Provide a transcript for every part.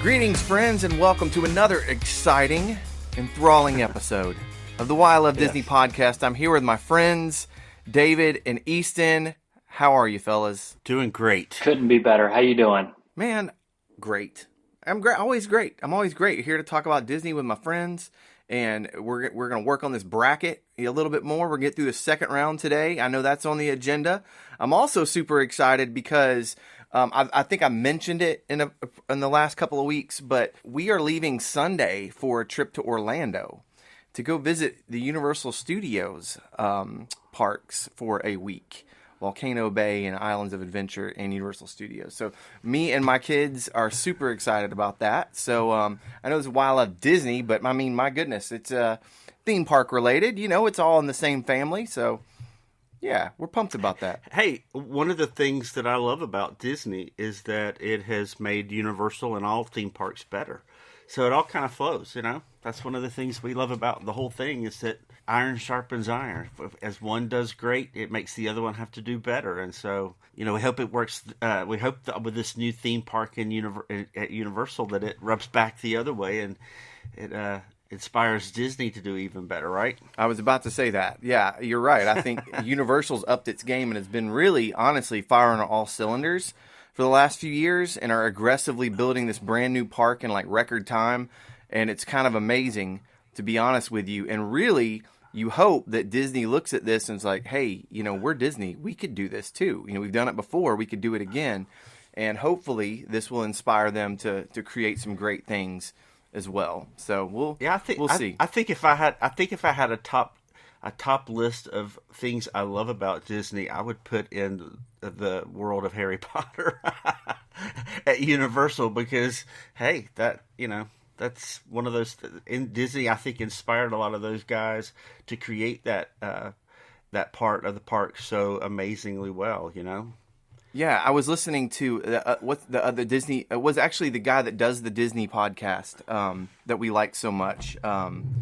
Greetings, friends, and welcome to another exciting, enthralling episode of the Why I Love Disney podcast. I'm here with my friends, David and Easton. How are you, fellas? Doing great. Couldn't be better. How you doing? Man, great. I'm great. Always great. I'm always great. Here to talk about Disney with my friends, and we're going to work on this bracket a little bit more. We're going to get through the second round today. I know that's on the agenda. I'm also super excited because I think I mentioned it in the last couple of weeks, but we are leaving Sunday for a trip to Orlando to go visit the Universal Studios parks for a week. Volcano Bay and Islands of Adventure and Universal Studios. So me and my kids are super excited about that. So I know this is why I love Disney, but I mean, my goodness, it's theme park related. You know, it's all in the same family. So yeah, we're pumped about that. Hey, one of the things that I love about Disney is that it has made Universal and all theme parks better. So it all kind of flows, you know? That's one of the things we love about the whole thing is that iron sharpens iron. As one does great, it makes the other one have to do better. And so, you know, we hope it works. We hope that with this new theme park at Universal that it rubs back the other way and it inspires Disney to do even better, right? I was about to say that. Yeah, you're right. I think Universal's upped its game and has been really, honestly, firing on all cylinders for the last few years and are aggressively building this brand new park in like record time. And it's kind of amazing, to be honest with you. And really, you hope that Disney looks at this and is like, hey, you know, we're Disney. We could do this too. You know, we've done it before. We could do it again. And hopefully this will inspire them to create some great things as well. So we'll see. I think if I had a top list of things I love about Disney, I would put in the world of Harry Potter at Universal because, hey, that's one of those in Disney. I think inspired a lot of those guys to create that part of the park so amazingly well. You know. Yeah, I was listening to the Disney. It was actually the guy that does the Disney podcast that we like so much.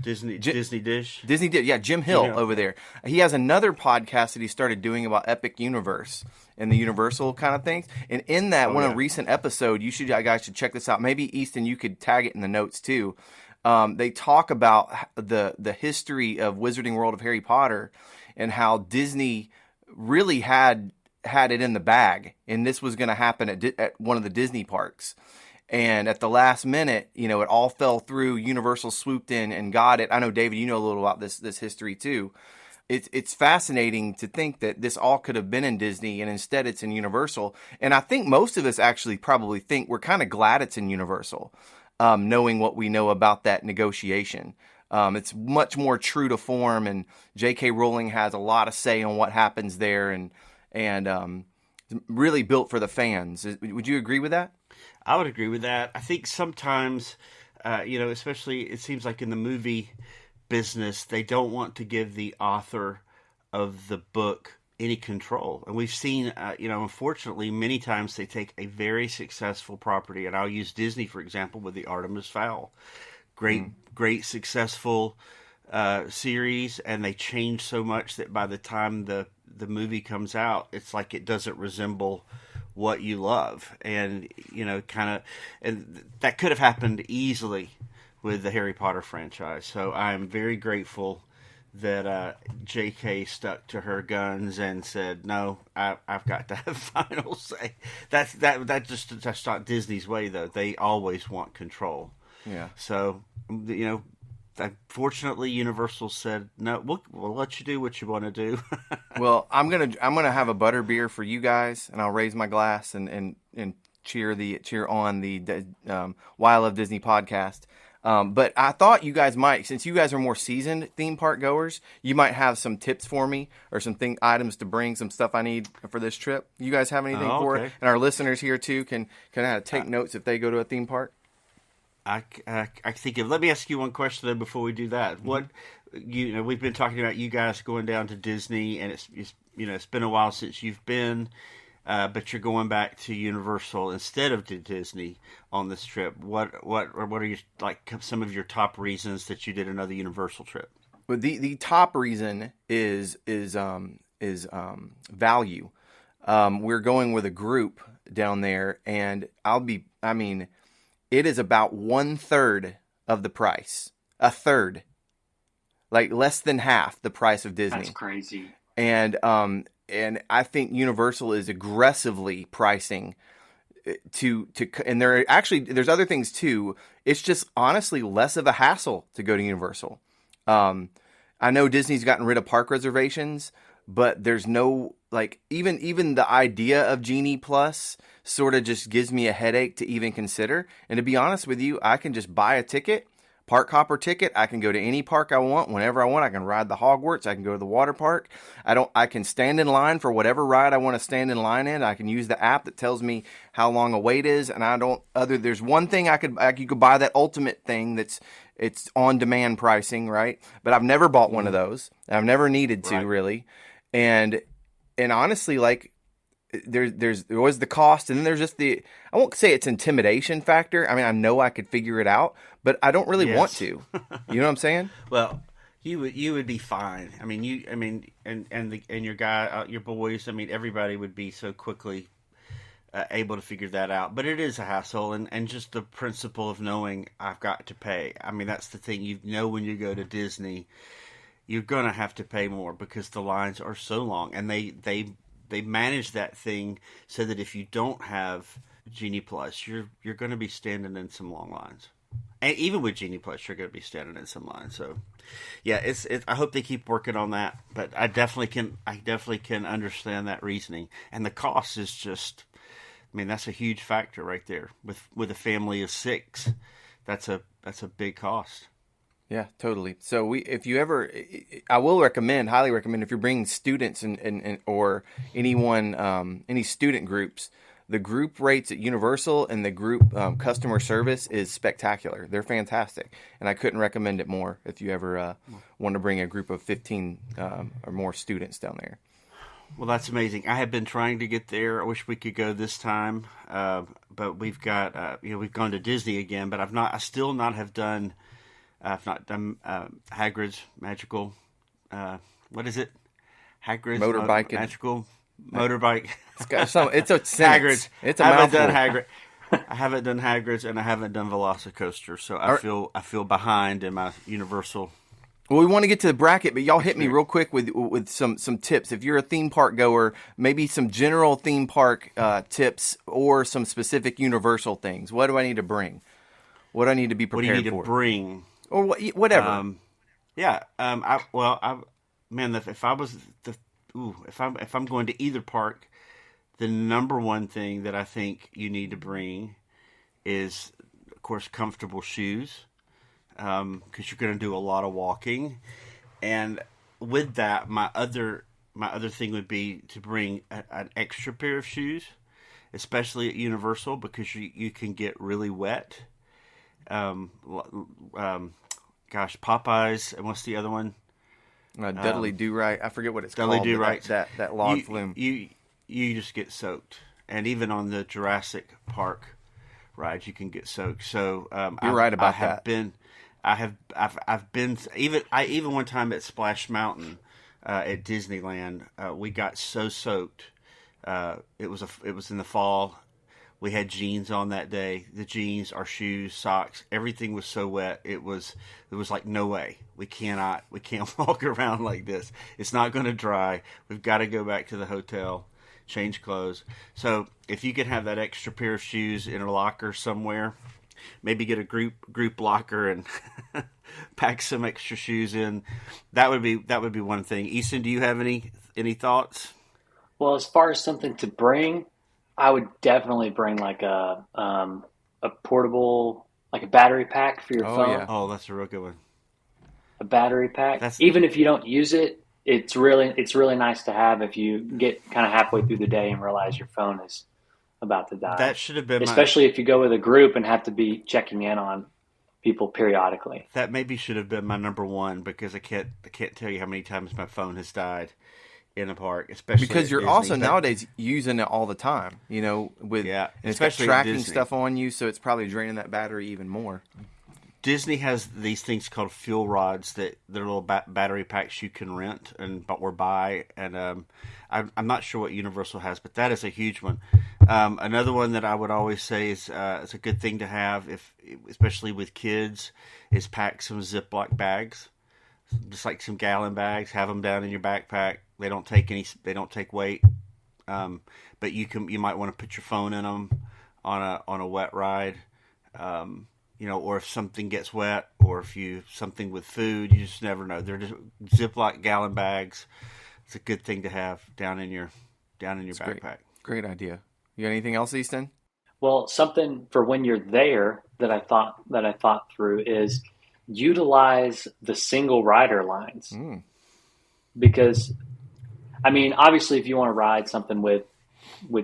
Disney Dish. Disney did, yeah. Jim Hill over there. He has another podcast that he started doing about Epic Universe and the Universal kind of things. And in that a recent episode, you guys should check this out. Maybe Easton, you could tag it in the notes too. They talk about the history of Wizarding World of Harry Potter and how Disney really had it in the bag, and this was going to happen at one of the Disney parks. And at the last minute, you know, it all fell through. Universal swooped in and got it. I know, David, you know a little about this history too. It's fascinating to think that this all could have been in Disney, and instead it's in Universal. And I think most of us actually probably think we're kind of glad it's in Universal, knowing what we know about that negotiation. It's much more true to form, and J.K. Rowling has a lot of say on what happens there, and really built for the fans. Would you agree with that? I would agree with that. I think sometimes, especially it seems like in the movie business, they don't want to give the author of the book any control. And we've seen, unfortunately, many times they take a very successful property, and I'll use Disney, for example, with the Artemis Fowl. Great, successful series, and they change so much that by the time the movie comes out, it's like it doesn't resemble what you love. And, and that could have happened easily with the Harry Potter franchise. So I'm very grateful that J.K. stuck to her guns and said, no, I've got to have final say. That's not Disney's way, though. They always want control. Yeah. So, fortunately, Universal said, no, we'll let you do what you want to do. Well, I'm gonna have a butter beer for you guys, and I'll raise my glass and cheer on the Why I Love Disney podcast. But I thought you guys might, since you guys are more seasoned theme park goers, you might have some tips for me or some items to bring, some stuff I need for this trip. You guys have anything for it? And our listeners here too can kind of take notes if they go to a theme park. I think let me ask you one question though before we do that. Mm-hmm. What we've been talking about you guys going down to Disney, and it's been a while since you've been, but you're going back to Universal instead of to Disney on this trip. What are your some of your top reasons that you did another Universal trip? Well, the top reason is value. We're going with a group down there, and it is about 1/3 of the price. A third. Like less than half the price of Disney. That's crazy. And I think Universal is aggressively pricing and there's other things too. It's just honestly less of a hassle to go to Universal. I know Disney's gotten rid of park reservations, but there's no, like, even the idea of Genie Plus sort of just gives me a headache to even consider. And to be honest with you, I can just buy a ticket, park hopper ticket. I can go to any park I want whenever I want. I can ride the Hogwarts. I can go to the water park. I can stand in line for whatever ride I want to stand in line in. I can use the app that tells me how long a wait is. And there's one thing you could buy that ultimate thing it's on demand pricing, right? But I've never bought one of those. I've never needed to really. And honestly, like, there was the cost, and then there's just I won't say it's intimidation factor. I mean, I know I could figure it out, but I don't really want to. You know what I'm saying? Well, you would be fine. I mean, and your guy, your boys. I mean, everybody would be so quickly able to figure that out. But it is a hassle, and just the principle of knowing I've got to pay. I mean, that's the thing. You know, when you go to Disney, you're gonna have to pay more because the lines are so long, and they manage that thing so that if you don't have Genie Plus, you're going to be standing in some long lines. And even with Genie Plus, you're going to be standing in some lines. So, yeah, it's I hope they keep working on that. But I definitely can understand that reasoning. And the cost is just, I mean, that's a huge factor right there. With a family of 6, that's a big cost. Yeah, totally. So I will highly recommend if you're bringing students and or anyone, any student groups, the group rates at Universal and the group customer service is spectacular. They're fantastic. And I couldn't recommend it more if you ever want to bring a group of 15 or more students down there. Well, that's amazing. I have been trying to get there. I wish we could go this time. But we've got, we've gone to Disney again, but I've not done Hagrid's Magical, what is it? Hagrid's Motorbike Magical Motorbike. It's a Hagrid's. It's a I mouthful. haven't done Hagrid. I haven't done Hagrid's, and I haven't done Velocicoaster, so I feel behind in my Universal. Well, we want to get to the bracket, but y'all hit me real quick with some tips. If you're a theme park goer, maybe some general theme park tips or some specific Universal things. What do I need to bring? What do I need to be prepared for? What do you need to bring? Or whatever. If I'm going to either park, the number one thing that I think you need to bring is, of course, comfortable shoes, because you're going to do a lot of walking, and with that, my other thing would be to bring an extra pair of shoes, especially at Universal, because you can get really wet. Popeyes, and what's the other one? Dudley Do Right. I forget what it's Dudley called. Do Right. That log flume. You just get soaked, and even on the Jurassic Park rides, you can get soaked. So you're right about that. I've been even one time at Splash Mountain at Disneyland, we got so soaked. It was in the fall. We had jeans on that day. The jeans, our shoes, socks, everything was so wet. It was like, no way. We can't walk around like this. It's not going to dry. We've got to go back to the hotel, change clothes. So if you could have that extra pair of shoes in a locker somewhere, maybe get a group locker and pack some extra shoes in. That would be one thing. Easton, do you have any thoughts? Well, as far as something to bring, I would definitely bring like a portable, like a battery pack for your phone. Yeah. Oh, that's a real good one. A battery pack. Even if you don't use it, it's really nice to have if you get kind of halfway through the day and realize your phone is about to die. That should have been especially if you go with a group and have to be checking in on people periodically. That maybe should have been my number one, because I can't tell you how many times my phone has died in a park, especially because you're Disney. also nowadays using it all the time, and it's got tracking stuff on you, so it's probably draining that battery even more. Disney has these things called fuel rods that they're little battery packs you can rent or buy, and I'm not sure what Universal has, but that is a huge one. Another one that I would always say is it's a good thing to have, especially with kids, is pack some Ziploc bags, just like some gallon bags. Have them down in your backpack. They don't take weight, but you might want to put your phone in them on a wet ride, or if something gets wet, or if something with food, you just never know. They're just Ziploc gallon bags. It's a good thing to have down in your backpack. Great idea. You got anything else, Easton? Well, something for when you're there that I thought through is utilize the single rider lines. Because, I mean, obviously, if you want to ride something with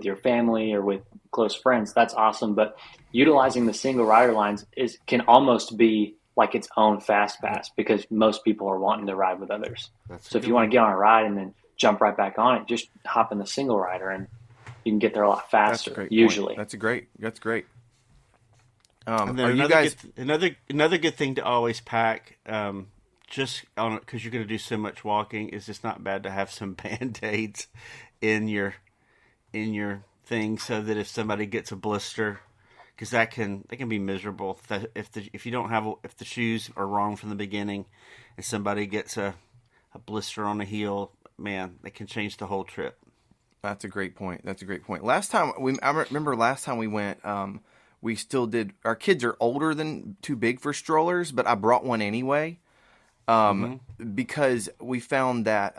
your family or with close friends, that's awesome. But utilizing the single rider lines can almost be like its own fast pass, because most people are wanting to ride with others. So if you want to get on a ride and then jump right back on it, just hop in the single rider and you can get there a lot faster. Usually, That's great. And then another good thing to always pack, just on because you're going to do so much walking, is it's not bad to have some Band-Aids in your thing, so that if somebody gets a blister, because they can be miserable if the shoes are wrong from the beginning, and somebody gets a blister on the heel, man, they can change the whole trip. That's a great point. I remember last time we went, we still did. Our kids are older than too big for strollers, but I brought one anyway, because we found that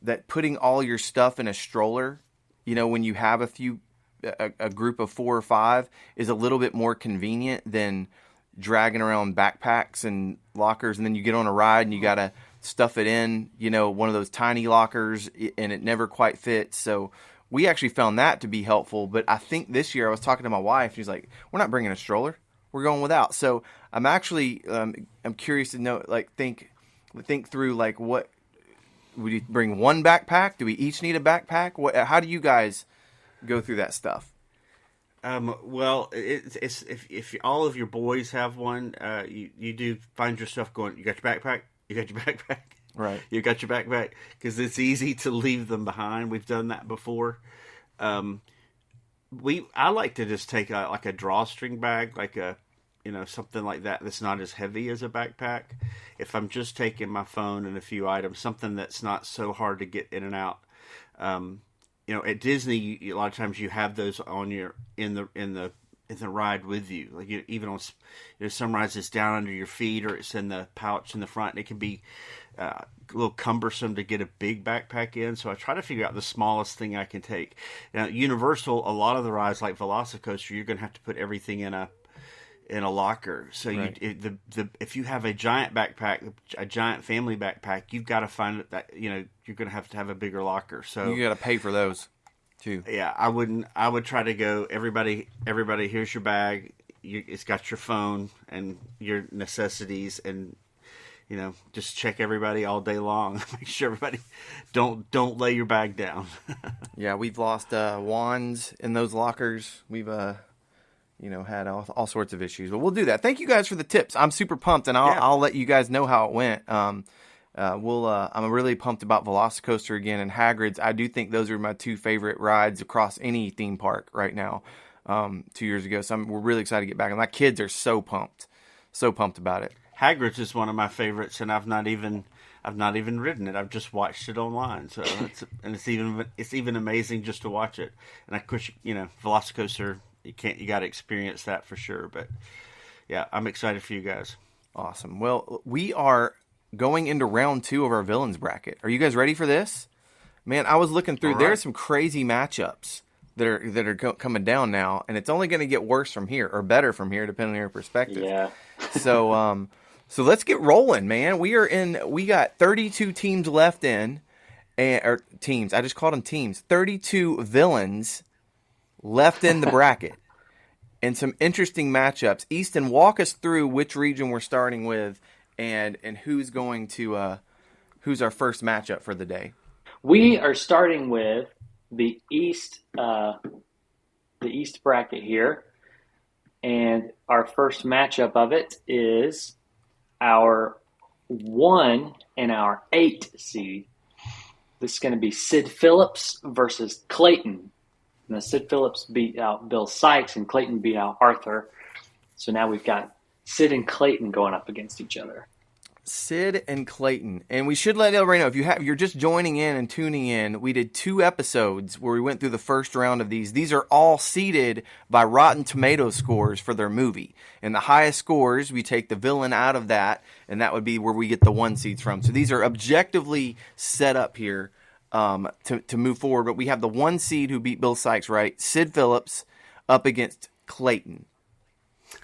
that putting all your stuff in a stroller, when you have a group of 4 or 5, is a little bit more convenient than dragging around backpacks and lockers, and then you get on a ride and you gotta stuff it in, one of those tiny lockers, and it never quite fits. So we actually found that to be helpful. But I think this year I was talking to my wife. She's like, we're not bringing a stroller. We're going without. So I'm actually, I'm curious to know, think through, what, would you bring one backpack? Do we each need a backpack? How do you guys go through that stuff? Well, it's if all of your boys have one, you do find yourself going, you got your backpack? You got your backpack? Right. You got your backpack? Because it's easy to leave them behind. We've done that before. I like to just take a drawstring bag, something like that that's not as heavy as a backpack. If I'm just taking my phone and a few items, something that's not so hard to get in and out. At Disney, a lot of times you have those on in the ride with you. Even on some rides, it's down under your feet, or it's in the pouch in the front. And it can be a little cumbersome to get a big backpack in. So I try to figure out the smallest thing I can take. Now, Universal, a lot of the rides like Velocicoaster, you're going to have to put everything in a locker. So right. If you have a giant backpack, a giant family backpack, you've got to find that you're going to have a bigger locker. So you got to pay for those too. Yeah, I would try to go, everybody, here's your bag. It's got your phone and your necessities, and just check everybody all day long. Make sure everybody don't lay your bag down. Yeah, we've lost wands in those lockers. We've had all sorts of issues, but we'll do that. Thank you guys for the tips. I'm super pumped, and I'll let you guys know how it went. I'm really pumped about Velocicoaster again and Hagrid's. I do think those are my 2 favorite rides across any theme park right now. 2 years ago, so we're really excited to get back, and my kids are so pumped about it. Hagrid's is one of my favorites, and I've not even ridden it. I've just watched it online, so it's even amazing just to watch it. And of course, Velocicoaster, you got to experience that for sure. But yeah, I'm excited for you guys. Awesome. Well, we are going into round 2 of our villains bracket. Are you guys ready for this? Man, I was looking through. Right. There are some crazy matchups that are coming down now, and it's only going to get worse from here, or better from here, depending on your perspective. Yeah. So let's get rolling, man. We got 32 teams left or teams. I just called them teams. 32 villains left in the bracket, and some interesting matchups. Easton, walk us through which region we're starting with, and who's going to who's our first matchup for the day. We are starting with the East bracket here, and our first matchup of it is our 1 and our 8 seed. This is going to be Sid Phillips versus Clayton Now, Sid Phillips beat out Bill Sykes, and Clayton beat out Arthur. So now we've got Sid and Clayton going up against each other. Sid and Clayton. And we should let everybody know, if you're just joining in and tuning in, we did 2 episodes where we went through the first round of these. These are all seeded by Rotten Tomatoes scores for their movie. And the highest scores, we take the villain out of that, and that would be where we get the 1 seeds from. So these are objectively set up here to move forward. But we have the 1 seed who beat Bill Sykes, right? Sid Phillips up against Clayton.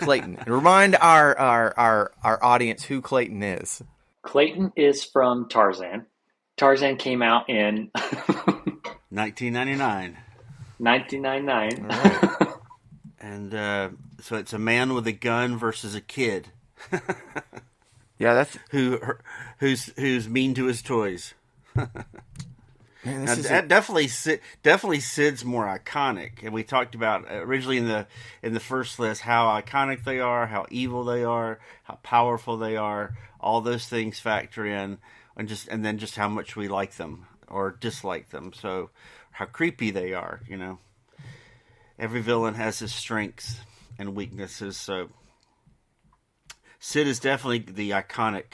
And remind our audience who Clayton is. Clayton is from Tarzan. Tarzan came out in 1999. 1999. Right. And so it's a man with a gun versus a kid. Yeah, that's who's mean to his toys. Man, now, definitely Sid's more iconic, and we talked about originally in the first list how iconic they are, how evil they are, how powerful they are. All those things factor in, and then just how much we like them or dislike them. So how creepy they are, you know. Every villain has his strengths and weaknesses. So Sid is definitely the iconic,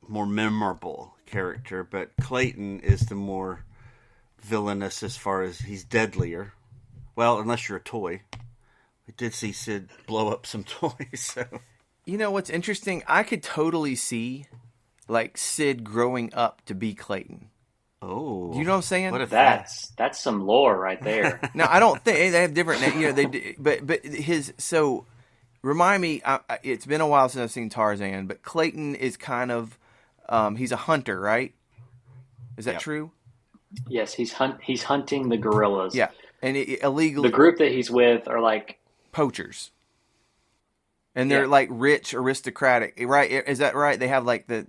more memorable character, but Clayton is the more villainous as far as he's deadlier. Well, unless you're a toy. We did see Sid blow up some toys. So. You know what's interesting? I could totally see like Sid growing up to be Clayton. Oh, you know what I'm saying? What if that's some lore right there. No, I don't think they have different. You know, but his so remind me. It's been a while since I've seen Tarzan, but Clayton is kind of he's a hunter, right? Is that true? Yes, he's hunting the gorillas. Yeah, and illegally. The group that he's with are like poachers, and they're like rich, aristocratic, right? Is that right? They have like the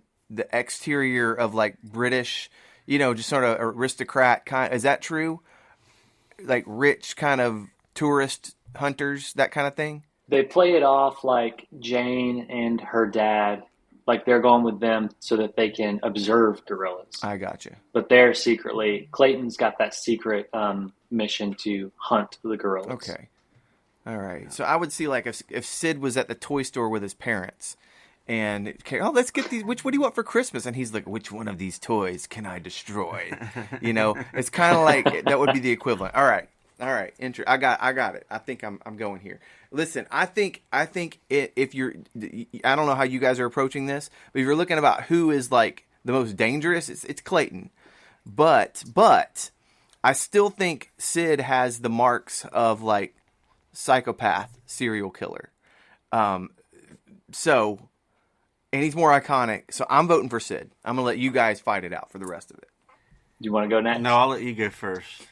exterior of like British, you know, just sort of aristocrat kind. Is that true? Like rich kind of tourist hunters, that kind of thing. They play it off like Jane and her dad. Like they're going with them so that they can observe gorillas. I gotcha. But they're secretly, Clayton's got that secret mission to hunt the gorillas. Okay. All right. So I would see like if Sid was at the toy store with his parents and, let's get these, what do you want for Christmas? And he's like, which one of these toys can I destroy? You know, it's kind of like, that would be the equivalent. All right. I got it. I think I'm going here. Listen, I think if you're, I don't know how you guys are approaching this, but if you're looking about who is like the most dangerous, it's Clayton. But I still think Sid has the marks of like psychopath serial killer. So, and he's more iconic. So I'm voting for Sid. I'm gonna let you guys fight it out for the rest of it. Do you want to go next? No, I'll let you go first.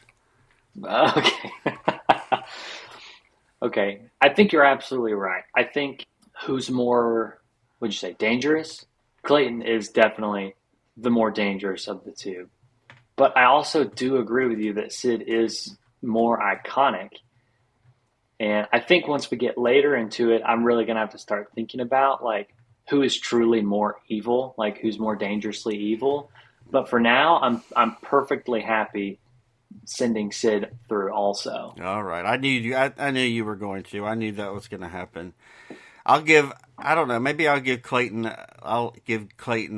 Okay. Okay. I think you're absolutely right. I think who's more, would you say, dangerous? Clayton is definitely the more dangerous of the two. But I also do agree with you that Sid is more iconic. And I think once we get later into it, I'm really going to have to start thinking about, like, who is truly more evil, like who's more dangerously evil. But for now, I'm perfectly happy sending Sid through also. All right. I knew you were going to. I knew that was going to happen. I don't know, maybe I'll give Clayton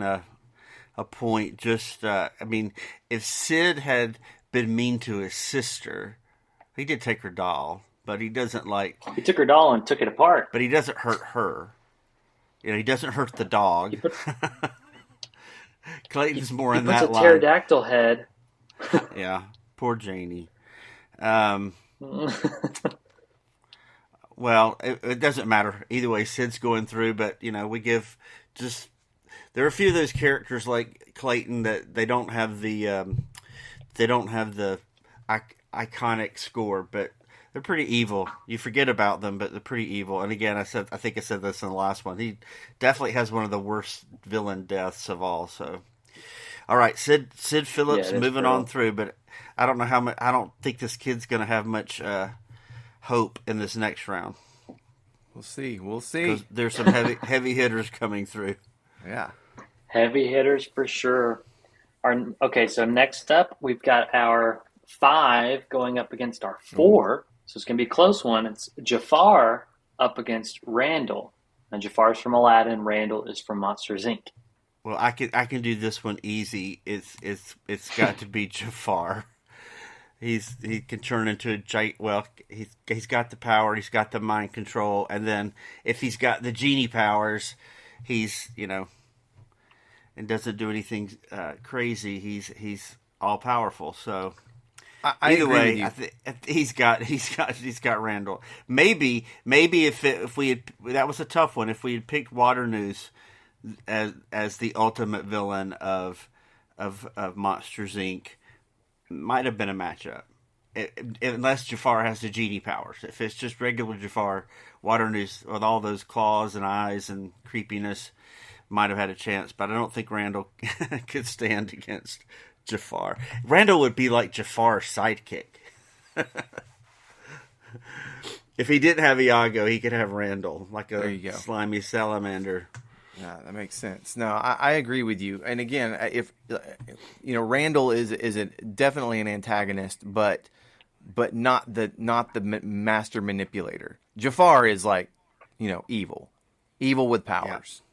a point. Just, I mean, if Sid had been mean to his sister, he did take her doll, but he doesn't like... He took her doll and took it apart. But he doesn't hurt her. You know, he doesn't hurt the dog. Clayton's more in that line. He puts a pterodactyl head. Yeah. Poor Janie. Well, it doesn't matter. Either way, Sid's going through, but, you know, there are a few of those characters like Clayton that they don't have the iconic score, but they're pretty evil. You forget about them, but they're pretty evil. And again, I think I said this in the last one. He definitely has one of the worst villain deaths of all, so. All right, Sid Phillips moving on through, but I don't know how much. I don't think this kid's going to have much hope in this next round. We'll see. 'Cause there's some heavy hitters coming through. Yeah, heavy hitters for sure. Okay, so next up we've got our 5 going up against our 4. So it's going to be a close one. It's Jafar up against Randall. And Jafar's from Aladdin. Randall is from Monsters Inc. Well, I can do this one easy. It's got to be Jafar. He can turn into a giant. Well, he's got the power. He's got the mind control, and then if he's got the genie powers, he's and doesn't do anything crazy. He's all powerful. So either way, he's got Randall. Maybe if we had, that was a tough one. If we had picked Waternoose as the ultimate villain of Monsters Inc., might have been a matchup. Unless Jafar has the genie powers. If it's just regular Jafar, Waternoose with all those claws and eyes and creepiness might have had a chance, but I don't think Randall could stand against Jafar. Randall would be like Jafar's sidekick. If he didn't have Iago, he could have Randall, like a slimy salamander. Yeah, that makes sense. No, I agree with you. And again, if Randall is definitely an antagonist, but not the master manipulator. Jafar is like, evil with powers.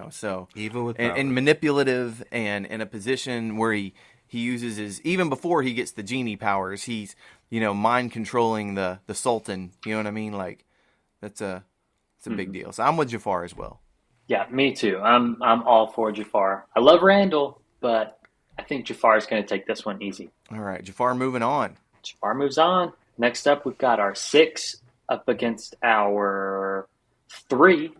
So evil with powers. And manipulative, and in a position where he uses his, even before he gets the genie powers, he's mind controlling the Sultan. You know what I mean? Like it's a big deal. So I'm with Jafar as well. Yeah, me too. I'm all for Jafar. I love Randall, but I think Jafar is going to take this one easy. All right, Jafar moving on. Jafar moves on. Next up, we've got our 6 up against our 3.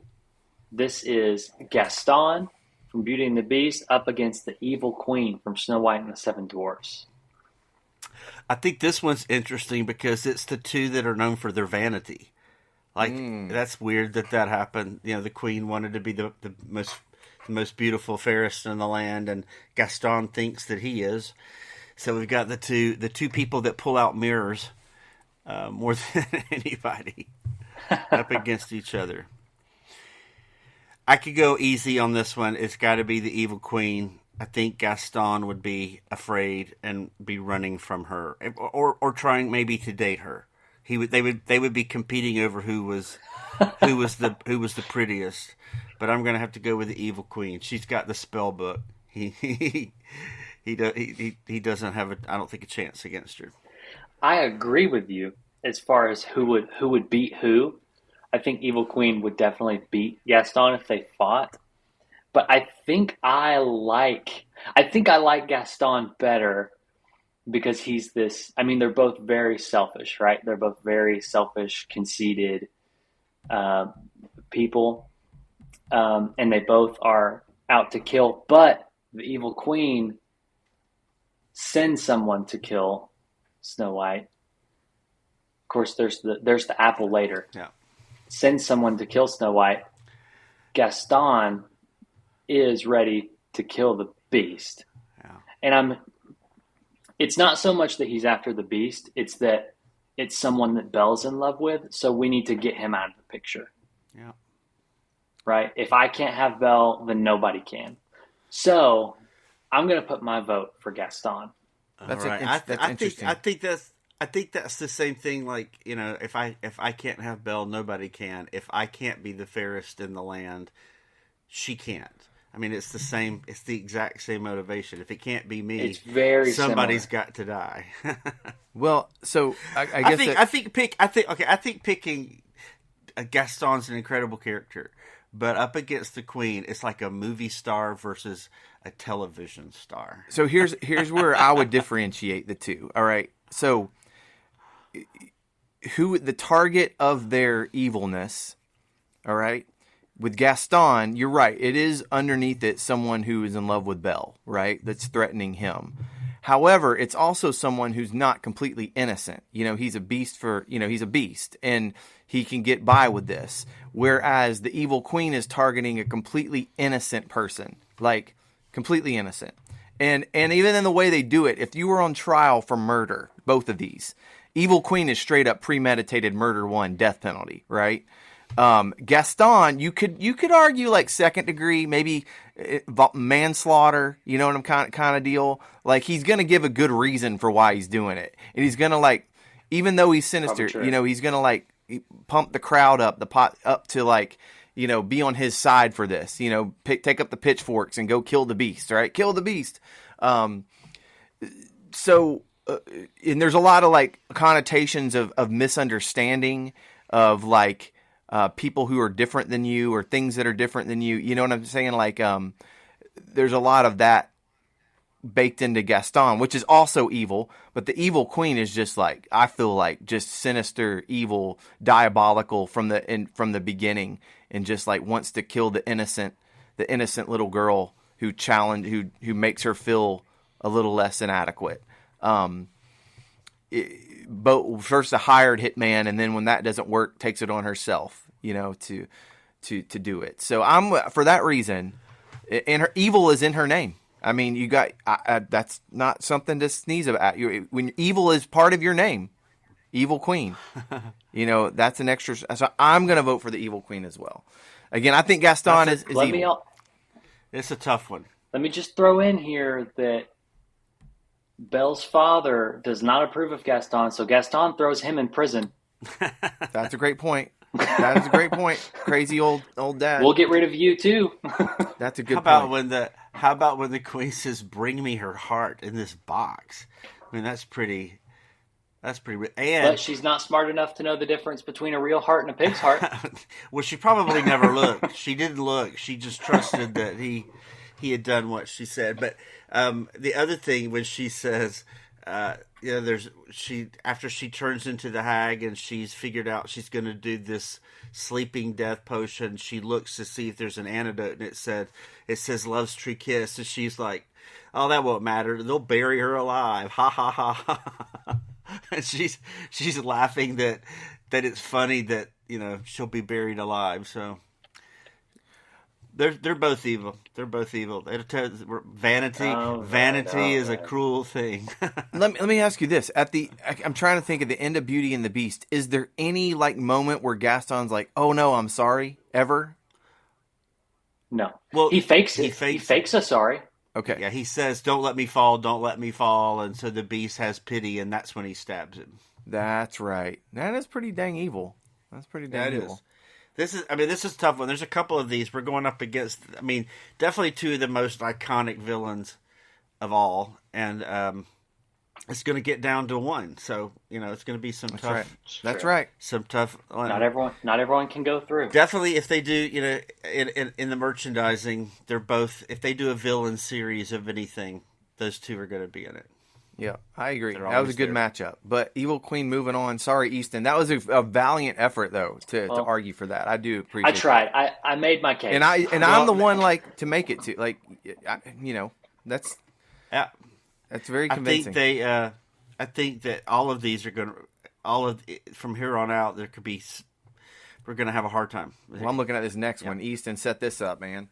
This is Gaston from Beauty and the Beast up against the Evil Queen from Snow White and the Seven Dwarfs. I think this one's interesting because it's the two that are known for their vanity. Like, that's weird that happened. The queen wanted to be the most beautiful, fairest in the land, and Gaston thinks that he is. So we've got the two people that pull out mirrors more than anybody up against each other. I could go easy on this one. It's got to be the evil queen. I think Gaston would be afraid and be running from her, or trying maybe to date her. They would be competing over who was the prettiest. But I'm gonna have to go with the evil queen. She's got the spell book. He doesn't have I don't think a chance against her. I agree with you as far as who would beat who. I think Evil Queen would definitely beat Gaston if they fought. But I think I like Gaston better because he's this. I mean, they're both very selfish, right? They're both very selfish, conceited people, and they both are out to kill. But the Evil Queen sends someone to kill Snow White. Of course, there's the apple later. Yeah. Sends someone to kill Snow White. Gaston is ready to kill the beast. Yeah. And it's not so much that he's after the beast, it's that it's someone that Belle's in love with, so we need to get him out of the picture. Yeah. Right? If I can't have Belle, then nobody can. So I'm going to put my vote for Gaston. That's right. That's interesting. I think that's the same thing. Like, if I can't have Belle, nobody can. If I can't be the fairest in the land, she can't. I mean, it's the same. It's the exact same motivation. If it can't be me, it's very somebody's similar. Got to die. Well, so I guess I think picking Gaston's an incredible character, but up against the Queen, it's like a movie star versus a television star. So here's where I would differentiate the two. All right, so who the target of their evilness? All right. With Gaston, you're right. It is underneath it someone who is in love with Belle, right? That's threatening him. However, it's also someone who's not completely innocent. He's a beast he's a beast and he can get by with this. Whereas the evil queen is targeting a completely innocent person, like completely innocent. And even in the way they do it, if you were on trial for murder, both of these, evil queen is straight up premeditated murder 1, death penalty, right? Gaston, you could argue like second degree, maybe manslaughter. You know what I'm kind of deal. Like he's gonna give a good reason for why he's doing it, and he's gonna like, even though he's sinister, he's gonna like pump the crowd up, the pot up to like, be on his side for this. Take up the pitchforks and go kill the beast. Right, kill the beast. So, and there's a lot of like connotations of misunderstanding of like. People who are different than you or things that are different than you. You know what I'm saying? Like, there's a lot of that baked into Gaston, which is also evil. But the evil queen is just like, I feel like just sinister, evil, diabolical from the beginning, and just like wants to kill the innocent little girl who makes her feel a little less inadequate. But first a hired hitman, and then when that doesn't work, takes it on herself, to do it. So I'm, for that reason, and her evil is in her name. I mean, you got that's not something to sneeze about. When evil is part of your name, evil queen, that's an extra. So I'm going to vote for the evil queen as well. Again, I think Gaston is evil. It's a tough one. Let me just throw in here that Belle's father does not approve of Gaston, so Gaston throws him in prison. That's a great point. That is a great point. Crazy old dad. We'll get rid of you too. That's a good point. How about when the queen says, "Bring me her heart in this box"? I mean, that's pretty. And but she's not smart enough to know the difference between a real heart and a pig's heart. Well, she probably never looked. She didn't look. She just trusted that he had done what she said. But the other thing, when she says, after she turns into the hag and she's figured out she's going to do this sleeping death potion, she looks to see if there's an antidote, and it says "Love's True Kiss," and she's like, "Oh, that won't matter. They'll bury her alive." Ha ha ha ha. And she's laughing that it's funny that she'll be buried alive. So. They're both evil. They're both evil. Vanity is a cruel thing. Let me ask you this: I'm trying to think of the end of Beauty and the Beast. Is there any like moment where Gaston's like, "Oh no, I'm sorry," ever? No. Well, he fakes it. He fakes a sorry. Okay. Yeah, he says, "Don't let me fall. Don't let me fall," and so the Beast has pity, and that's when he stabs him. That's right. That is pretty dang evil. That's pretty dang evil. This is a tough one. There's a couple of these we're going up against. I mean, definitely two of the most iconic villains of all, and it's going to get down to one. So it's going to be some tough. Right. That's right. Some tough. Not everyone can go through. Definitely, if they do, in the merchandising, they're both. If they do a villain series of anything, those two are going to be in it. Yeah, I agree. That was a good matchup. But Evil Queen moving on. Sorry, Easton. That was a valiant effort, though, to argue for that. I do appreciate it. I tried. I made my case. And I'm the one, like, to make it to. Like, that's very convincing. I think that all of these are going to, from here on out, we're going to have a hard time. Well, I'm looking at this next one. Easton, set this up, man.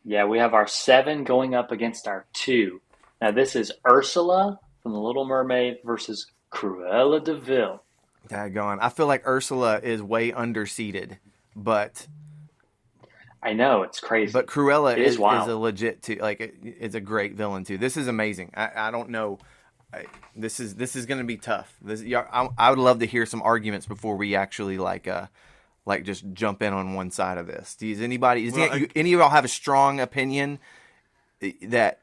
Yeah, we have our 7 going up against our 2. Now, this is Ursula from The Little Mermaid versus Cruella de Vil. Daggone. I feel like Ursula is way underseated, but I know, it's crazy. But Cruella is a legit too. Like, it's a great villain too. This is amazing. I don't know. This is going to be tough. I would love to hear some arguments before we actually like just jump in on one side of this. Does any of y'all have a strong opinion that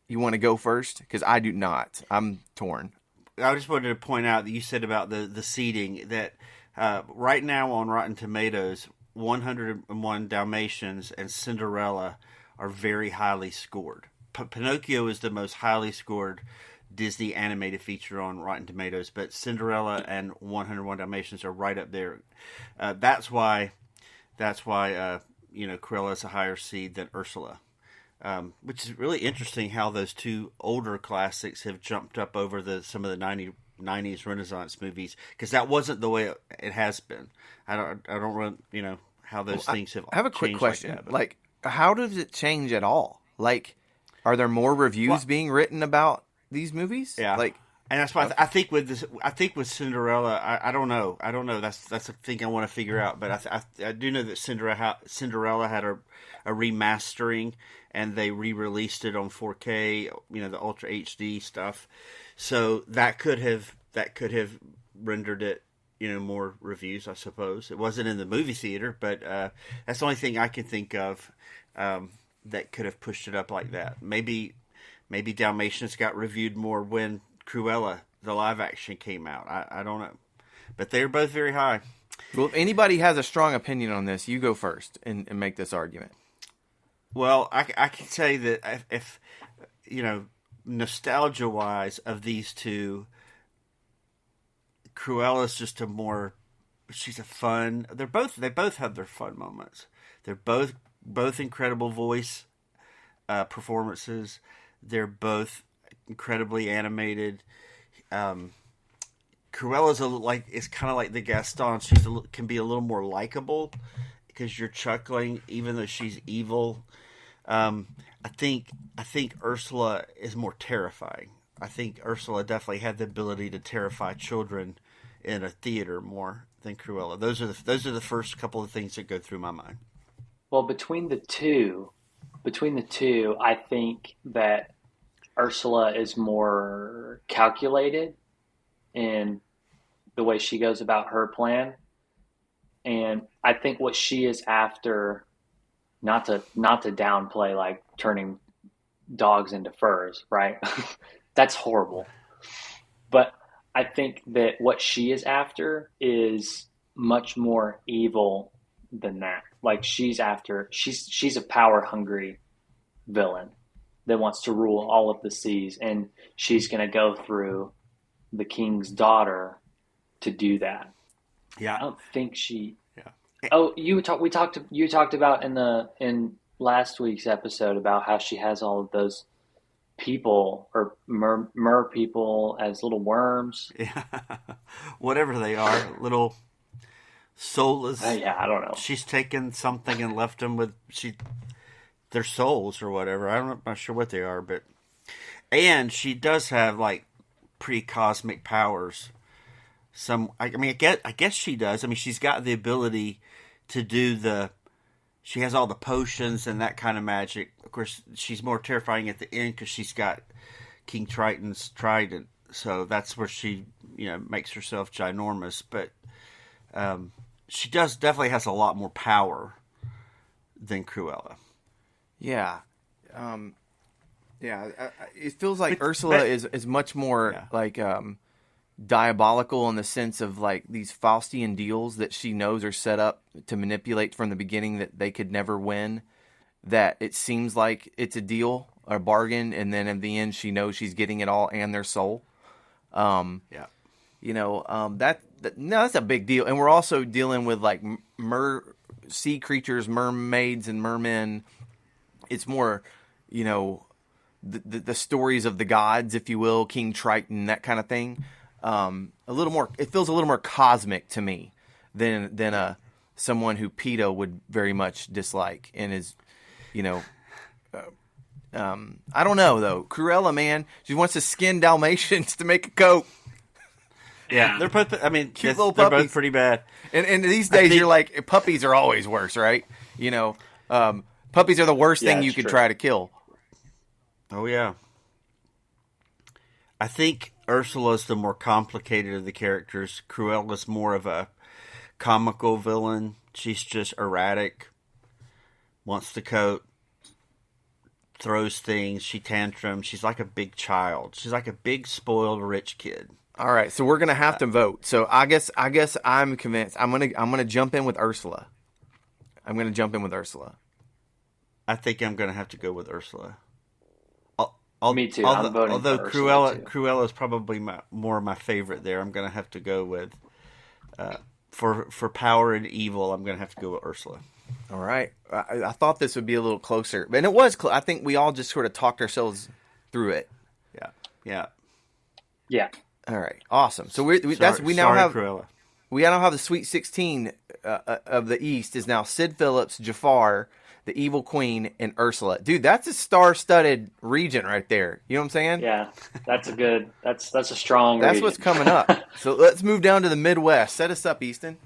you want to go first? Because I do not. I'm torn. I just wanted to point out that you said about the seating that right now on Rotten Tomatoes, 101 Dalmatians and Cinderella are very highly scored. Pinocchio is the most highly scored Disney animated feature on Rotten Tomatoes, but Cinderella and 101 Dalmatians are right up there. That's why Cruella is a higher seed than Ursula. Which is really interesting how those two older classics have jumped up over some of the 90s Renaissance movies, because that wasn't the way it has been. I don't run, how those things have. I have a quick question. Like, how does it change at all? Like, are there more reviews being written about these movies? Yeah. Like, And that's why I think with this, I think with Cinderella, I don't know. That's a thing I want to figure out. But I do know that Cinderella had a remastering, and they re-released it on 4K. The Ultra HD stuff. So that could have rendered it, more reviews. I suppose it wasn't in the movie theater, but that's the only thing I can think of that could have pushed it up like that. Maybe Dalmatians got reviewed more when Cruella, the live action, came out. I don't know. But they're both very high. Well, if anybody has a strong opinion on this, you go first and make this argument. Well, I can say that if nostalgia-wise of these two, Cruella's just she's a fun. They both have their fun moments. They're both incredible voice performances. They're both incredibly animated. Cruella's it's kind of like the Gaston. Can be a little more likable because you're chuckling even though she's evil. I think Ursula is more terrifying. I think Ursula definitely had the ability to terrify children in a theater more than Cruella. Those are the first couple of things that go through my mind. Well, between the two, I think that Ursula is more calculated in the way she goes about her plan. And I think what she is after, not to downplay like turning dogs into furs, right? That's horrible. But I think that what she is after is much more evil than that. Like she's a power hungry villain that wants to rule all of the seas, and she's going to go through the king's daughter to do that. Yeah, I don't think she. Yeah. Oh, you talked about in last week's episode about how she has all of those people or mer people as little worms. Yeah, whatever they are, little soulless. Yeah, I don't know. She's taken something and left them with their souls or whatever. I'm not sure what they are, and she does have like pretty cosmic powers. I guess she does. I mean, she's got the ability to do she has all the potions and that kind of magic. Of course, she's more terrifying at the end because she's got King Triton's trident. So that's where she, makes herself ginormous. But she definitely has a lot more power than Cruella. Yeah. It feels like Ursula is much more like diabolical in the sense of like these Faustian deals that she knows are set up to manipulate from the beginning that they could never win. That it seems like it's a deal, a bargain, and then in the end she knows she's getting it all and their soul. That's a big deal. And we're also dealing with like sea creatures, mermaids and mermen. It's more, the stories of the gods, if you will, King Triton, that kind of thing. It feels a little more cosmic to me than someone who PETA would very much dislike and is, I don't know though. Cruella, man, she wants to skin Dalmatians to make a coat. Yeah, they're both. I mean, cute little they're puppies. Both pretty bad. And these days, you're like, puppies are always worse, right? Puppies are the worst thing you could try to kill. Oh yeah. I think Ursula's the more complicated of the characters. Cruella's more of a comical villain. She's just erratic, wants the coat, throws things, she tantrums. She's like a big child. She's like a big spoiled rich kid. All right, so we're gonna have to vote. So I guess I'm convinced. I'm gonna jump in with Ursula. I think I'm gonna have to go with Ursula. Me too. I'm voting although for Ursula too. Cruella is probably more my favorite there. I'm going to have to go with for power and evil. I'm going to have to go with Ursula. All right. I thought this would be a little closer, and it was. I think we all just sort of talked ourselves through it. Yeah. All right. Awesome. So we now have the Sweet 16 of the East is now Sid Phillips, Jafar, the Evil Queen, and Ursula. Dude, that's a star-studded region right there. You know what I'm saying? Yeah, that's a strong That's region. what's coming up. So let's move down to the Midwest. Set us up, Easton.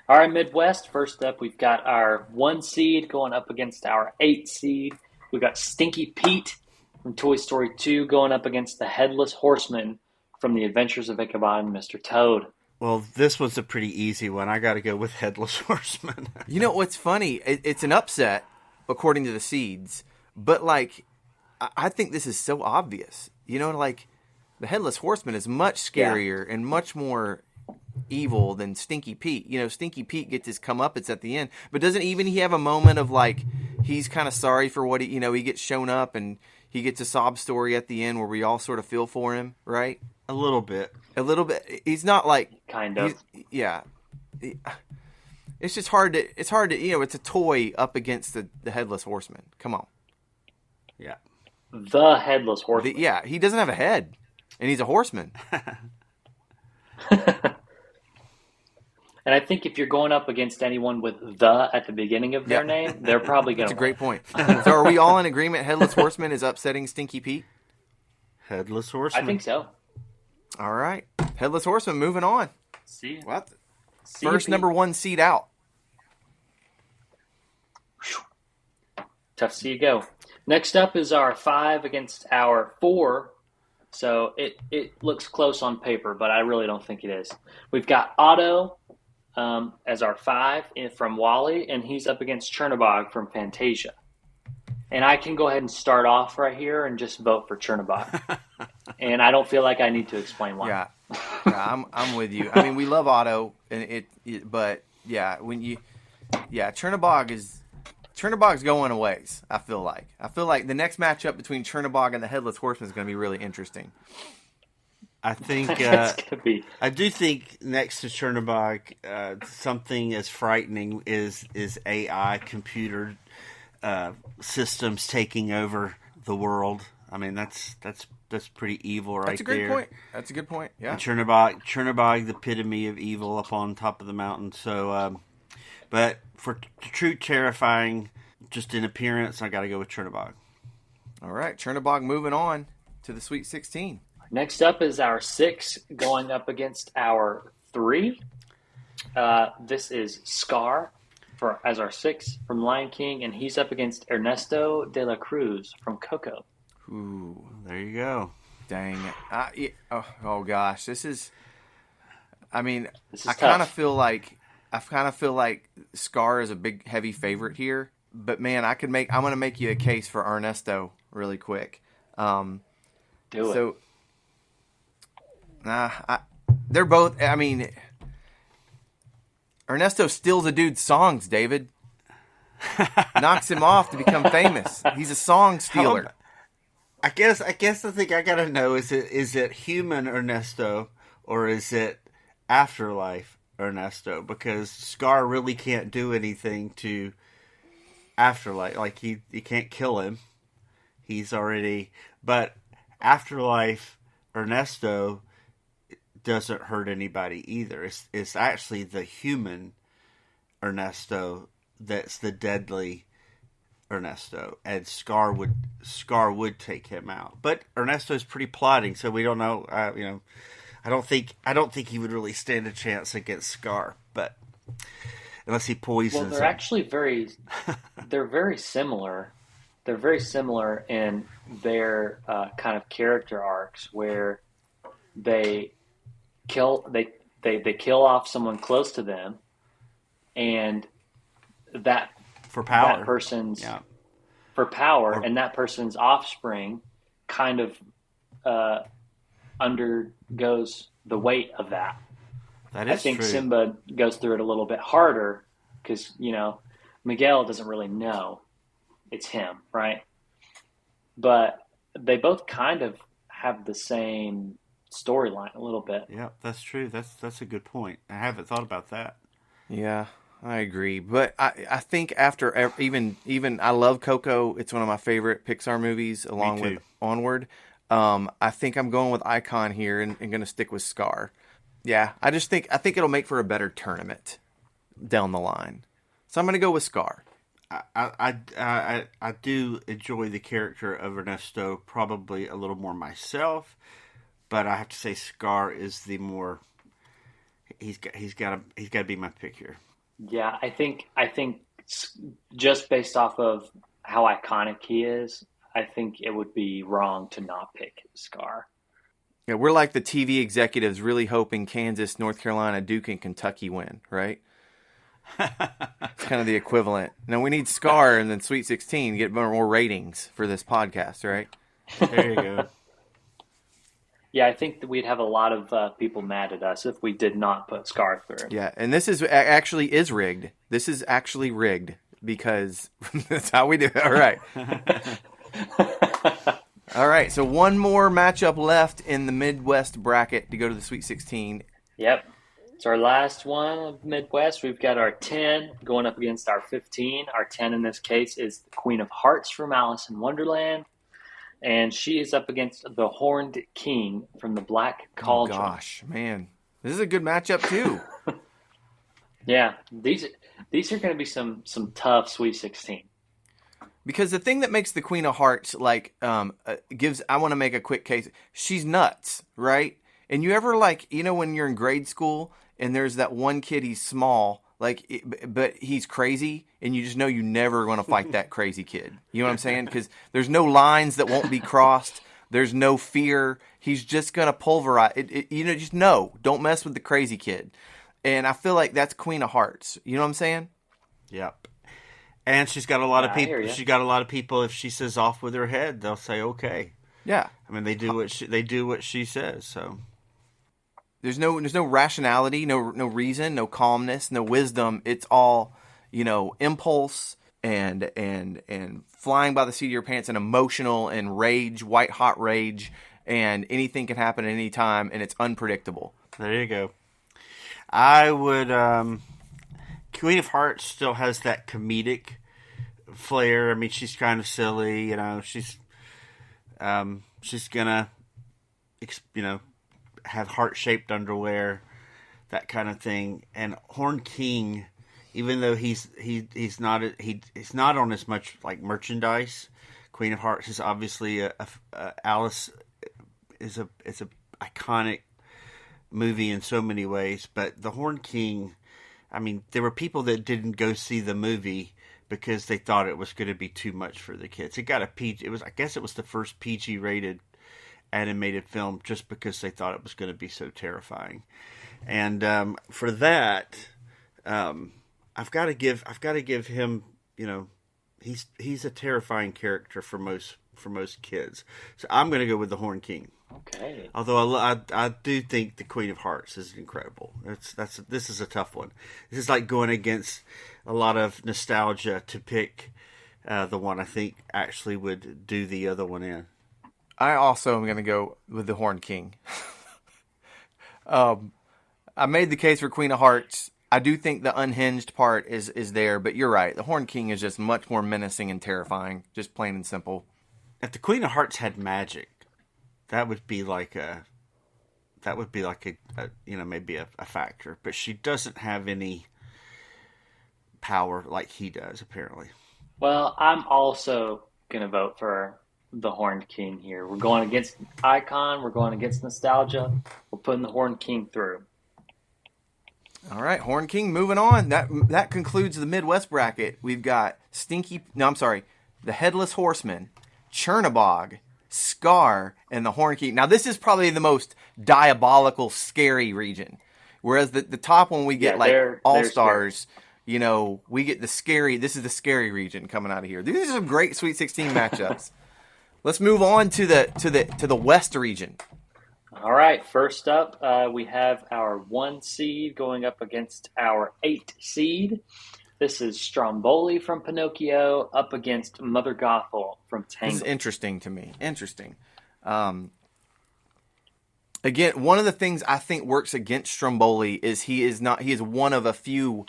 All right, Midwest. First up, we've got our 1 seed going up against our 8 seed. We've got Stinky Pete from Toy Story 2 going up against the Headless Horseman from The Adventures of Ichabod and Mr. Toad. Well, this was a pretty easy one. I got to go with Headless Horseman. You know what's funny? It's an upset according to the seeds, but like I think this is so obvious. You know, like the Headless Horseman is much scarier and much more evil than Stinky Pete. You know, Stinky Pete gets his comeuppance at the end, but doesn't even he have a moment of like he's kind of sorry for what he gets shown up and he gets a sob story at the end where we all sort of feel for him, right? A little bit. He's not like kind of. Yeah. It's just hard to. It's hard to. It's a toy up against the Headless Horseman. Come on. Yeah. The Headless Horseman. He doesn't have a head, and he's a horseman. And I think if you're going up against anyone with "the" at the beginning of their name, they're probably going to. That's a great point. So are we all in agreement? Headless Horseman is upsetting Stinky Pete. Headless Horseman. I think so. All right, Headless Horseman. Moving on. See what? See First you, number 1 seed out. Tough to see you go. Next up is our 5 against our 4. So it looks close on paper, but I really don't think it is. We've got Otto as our 5 from Wally, and he's up against Chernabog from Fantasia. And I can go ahead and start off right here and just vote for Chernabog. And I don't feel like I need to explain why. Yeah, I'm with you. I mean, we love Otto, and but yeah, Chernabog's going a ways. I feel like the next matchup between Chernabog and the Headless Horseman is going to be really interesting. I think it's gonna be. I do think next to Chernabog, something as frightening is AI computer systems taking over the world. I mean, that's pretty evil right there. That's a great point. That's a good point. Yeah. And Chernabog, the epitome of evil up on top of the mountain. So, but for true terrifying, just in appearance, I got to go with Chernabog. All right, Chernabog moving on to the Sweet 16. Next up is our 6 going up against our 3. This is Scar as our 6 from Lion King, and he's up against Ernesto de la Cruz from Coco. Ooh, there you go. Dang it. Oh gosh, this is I tough. kind of feel like Scar is a big heavy favorite here, but man, I'm going to make you a case for Ernesto really quick. Do it. So they're both, Ernesto steals a dude's songs, David. Knocks him off to become famous. He's a song stealer. I guess the thing I gotta know is it human Ernesto or is it afterlife Ernesto? Because Scar really can't do anything to afterlife. Like he can't kill him. He's already. But afterlife Ernesto doesn't hurt anybody either. It's actually the human Ernesto that's the deadly Ernesto, and Scar would take him out. But Ernesto's pretty plotting, so we don't know. I don't think he would really stand a chance against Scar, but unless he poisons. Well, they're actually they're very similar. They're very similar in their kind of character arcs, where they kill off someone close to them, and that for power, that person's for power, and that person's offspring kind of undergoes the weight of that. That is I think true. Simba goes through it a little bit harder because Miguel doesn't really know it's him, right? But they both kind of have the same storyline a little bit. Yeah, that's true. That's a good point. I haven't thought about that. Yeah, I agree. But I think after even I love Coco. It's one of my favorite Pixar movies, along with Onward. I think I'm going with Icon here and going to stick with Scar. Yeah, I think it'll make for a better tournament down the line. So I'm going to go with Scar. I do enjoy the character of Ernesto probably a little more myself, but I have to say Scar is the more he's got to be my pick here. Yeah, I think just based off of how iconic he is, I think it would be wrong to not pick Scar. Yeah, we're like the TV executives really hoping Kansas, North Carolina, Duke, and Kentucky win, right? It's kind of the equivalent. Now we need Scar and then Sweet 16 to get more ratings for this podcast, right? There you go. Yeah, I think that we'd have a lot of people mad at us if we did not put Scar through. Yeah, and this is actually is rigged. This is actually rigged because that's how we do it. All right. All right, so one more matchup left in the Midwest bracket to go to the Sweet 16. Yep. It's our last one of Midwest. We've got our 10 going up against our 15. Our 10 in this case is the Queen of Hearts from Alice in Wonderland. And she is up against the Horned King from the Black Cauldron. Oh, gosh, man. This is a good matchup, too. Yeah, these are going to be some tough Sweet 16. Because the thing that makes the Queen of Hearts, like, I want to make a quick case. She's nuts, right? And you ever, like, you know, when you're in grade school and there's that one kid, he's small, like, but he's crazy, and you just know you're never going to fight that crazy kid. You know what I'm saying? Because there's no lines that won't be crossed. There's no fear. He's just going to pulverize. You know, just no. Don't mess with the crazy kid. And I feel like that's Queen of Hearts. You know what I'm saying? Yep. And she's got a lot of people. She got a lot of people. If she says off with her head, they'll say okay. Yeah. I mean, they do what she says. So there's no rationality, no reason, no calmness, no wisdom. It's all, you know, impulse and flying by the seat of your pants and emotional and rage, white hot rage, and anything can happen at any time, and it's unpredictable. There you go. I would. Queen of Hearts still has that comedic flair. I mean, she's kind of silly, you know. She's gonna, you know, have heart-shaped underwear, that kind of thing. And Horned King, even though he's not on as much like merchandise, Queen of Hearts is obviously Alice is a iconic movie in so many ways. But the Horned King, I mean, there were people that didn't go see the movie because they thought it was going to be too much for the kids. It got a PG. I guess it was the first PG rated animated film just because they thought it was going to be so terrifying. And for that, I've got to give him, you know, he's a terrifying character for most kids. So I'm going to go with the Horned King. Okay. Although I do think the Queen of Hearts is incredible. This is a tough one. This is like going against a lot of nostalgia to pick the one I think actually would do the other one in. I also am going to go with the Horned King. I made the case for Queen of Hearts. I do think the unhinged part is there, but you're right. The Horned King is just much more menacing and terrifying, just plain and simple. If the Queen of Hearts had magic, that would be like a you know, maybe a factor. But she doesn't have any power like he does, apparently. Well, I'm also going to vote for the Horned King here. We're going against icon. We're going against nostalgia. We're putting the Horned King through. All right, Horned King, moving on. That concludes the Midwest bracket. We've got the Headless Horseman, Chernabog, Scar, and the Horned King. Now, this is probably the most diabolical, scary region. Whereas the top one, we get All-Stars. You know, we get the scary. This is the scary region coming out of here. These are some great Sweet 16 matchups. Let's move on to the West region. All right, first up, we have our 1 seed going up against our 8 seed. This is Stromboli from Pinocchio up against Mother Gothel from Tangled. This is interesting to me. Interesting. Again, one of the things I think works against Stromboli is he is one of a few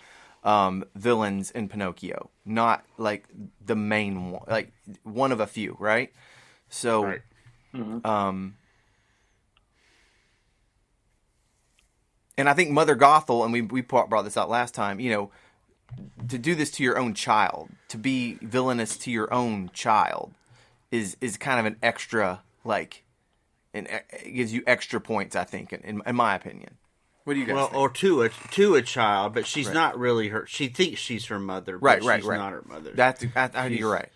villains in Pinocchio, not like the main one, like one of a few, right? So, right. Mm-hmm. And I think Mother Gothel, and we brought this out last time, you know, to do this to your own child, to be villainous to your own child, is kind of an extra, like, it gives you extra points, I think, in my opinion. What do you guys think? Or to a child, but she's not really her. She thinks she's her mother, but she's not her mother. You're right.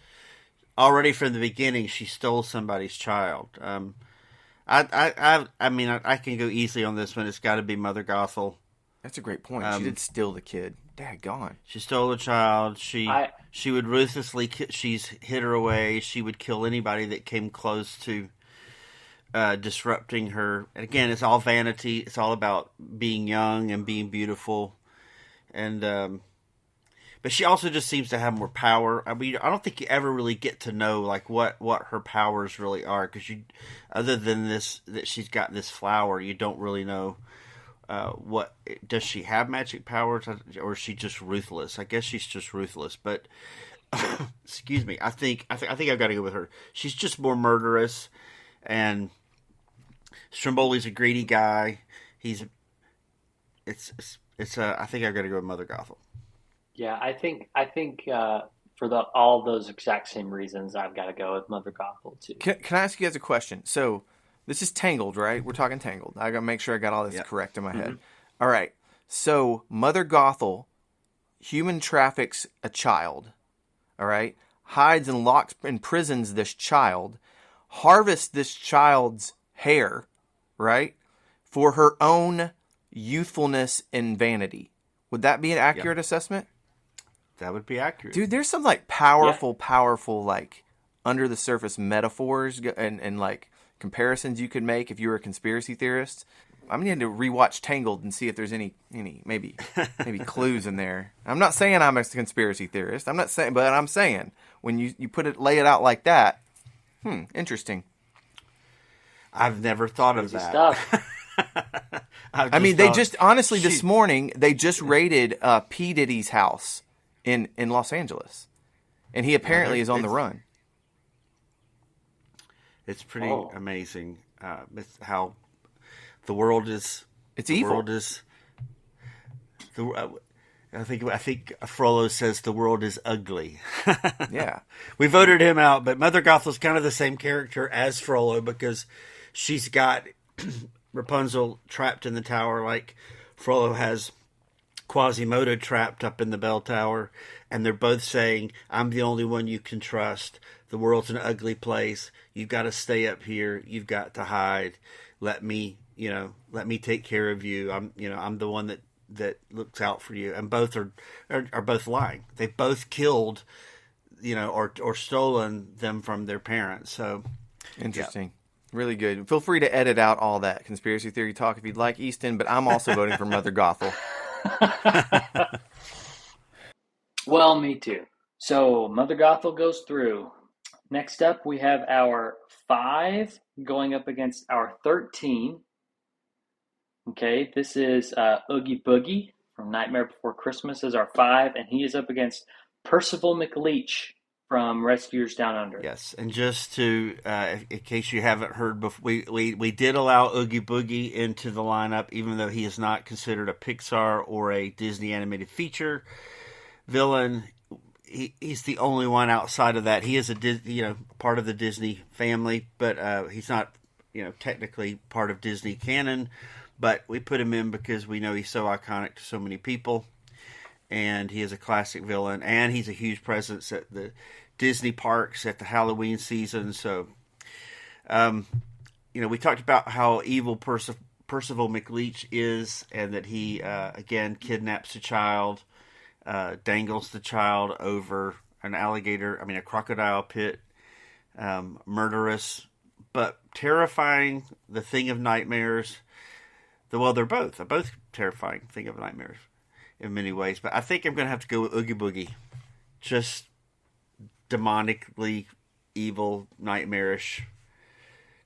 Already from the beginning, she stole somebody's child. I mean, I can go easily on this one. It's got to be Mother Gothel. That's a great point. She did steal the kid. Daggone. She stole the child. She would ruthlessly. She's hid her away. She would kill anybody that came close to disrupting her. And again, it's all vanity. It's all about being young and being beautiful, and but she also just seems to have more power. I mean, I don't think you ever really get to know like what her powers really are, because other than this, that she's got this flower, you don't really know. What does she have magic powers, or is she just ruthless? I guess she's just ruthless. But excuse me, I think I've got to go with her. She's just more murderous, and Stromboli's a greedy guy. I think I've got to go with Mother Gothel. Yeah, I think for all those exact same reasons, I've got to go with Mother Gothel too. Can I ask you guys a question? So this is Tangled, right? We're talking Tangled. I got to make sure I got all this correct in my head. All right. So Mother Gothel human traffics a child. All right. Hides and locks imprisons this child. Harvests this child's hair, right? For her own youthfulness and vanity. Would that be an accurate assessment? That would be accurate. Dude, there's some like powerful, like under the surface metaphors and like comparisons you could make if you were a conspiracy theorist. I'm going to need to rewatch Tangled and see if there's any maybe clues in there. I'm not saying I'm a conspiracy theorist. But I'm saying when you lay it out like that, interesting. I've never thought of that. Stuff. I mean, they just honestly this morning they just raided P. Diddy's house in Los Angeles, and he apparently is on the run. It's pretty amazing how the world is. It's evil. World is. I think Frollo says the world is ugly. Yeah, we voted him out, but Mother Gothel's kind of the same character as Frollo because she's got Rapunzel trapped in the tower like Frollo has Quasimodo trapped up in the bell tower, and they're both saying, "I'm the only one you can trust. The world's an ugly place. You've got to stay up here. You've got to hide. Let me take care of you. I'm the one that looks out for you." And both are both lying. They both killed, or stolen them from their parents. So interesting. Yeah. Really good. Feel free to edit out all that conspiracy theory talk if you'd like, Easton, but I'm also voting for Mother Gothel. Well, me too. So Mother Gothel goes through. Next up, we have our 5 going up against our 13. Okay, this is Oogie Boogie from Nightmare Before Christmas is our 5, and he is up against Percival McLeach from Rescuers Down Under. Yes, and just to, in case you haven't heard before, we did allow Oogie Boogie into the lineup, even though he is not considered a Pixar or a Disney animated feature villain. He's the only one outside of that. He is part of the Disney family, but he's not technically part of Disney canon. But we put him in because we know he's so iconic to so many people. And he is a classic villain, and he's a huge presence at the Disney parks at the Halloween season. So, we talked about how evil Percival McLeach is, and that he, again, kidnaps a child, dangles the child over a crocodile pit, murderous, but terrifying, the thing of nightmares. They're both terrifying thing of nightmares in many ways, but I think I'm going to have to go with Oogie Boogie. Just demonically evil, nightmarish,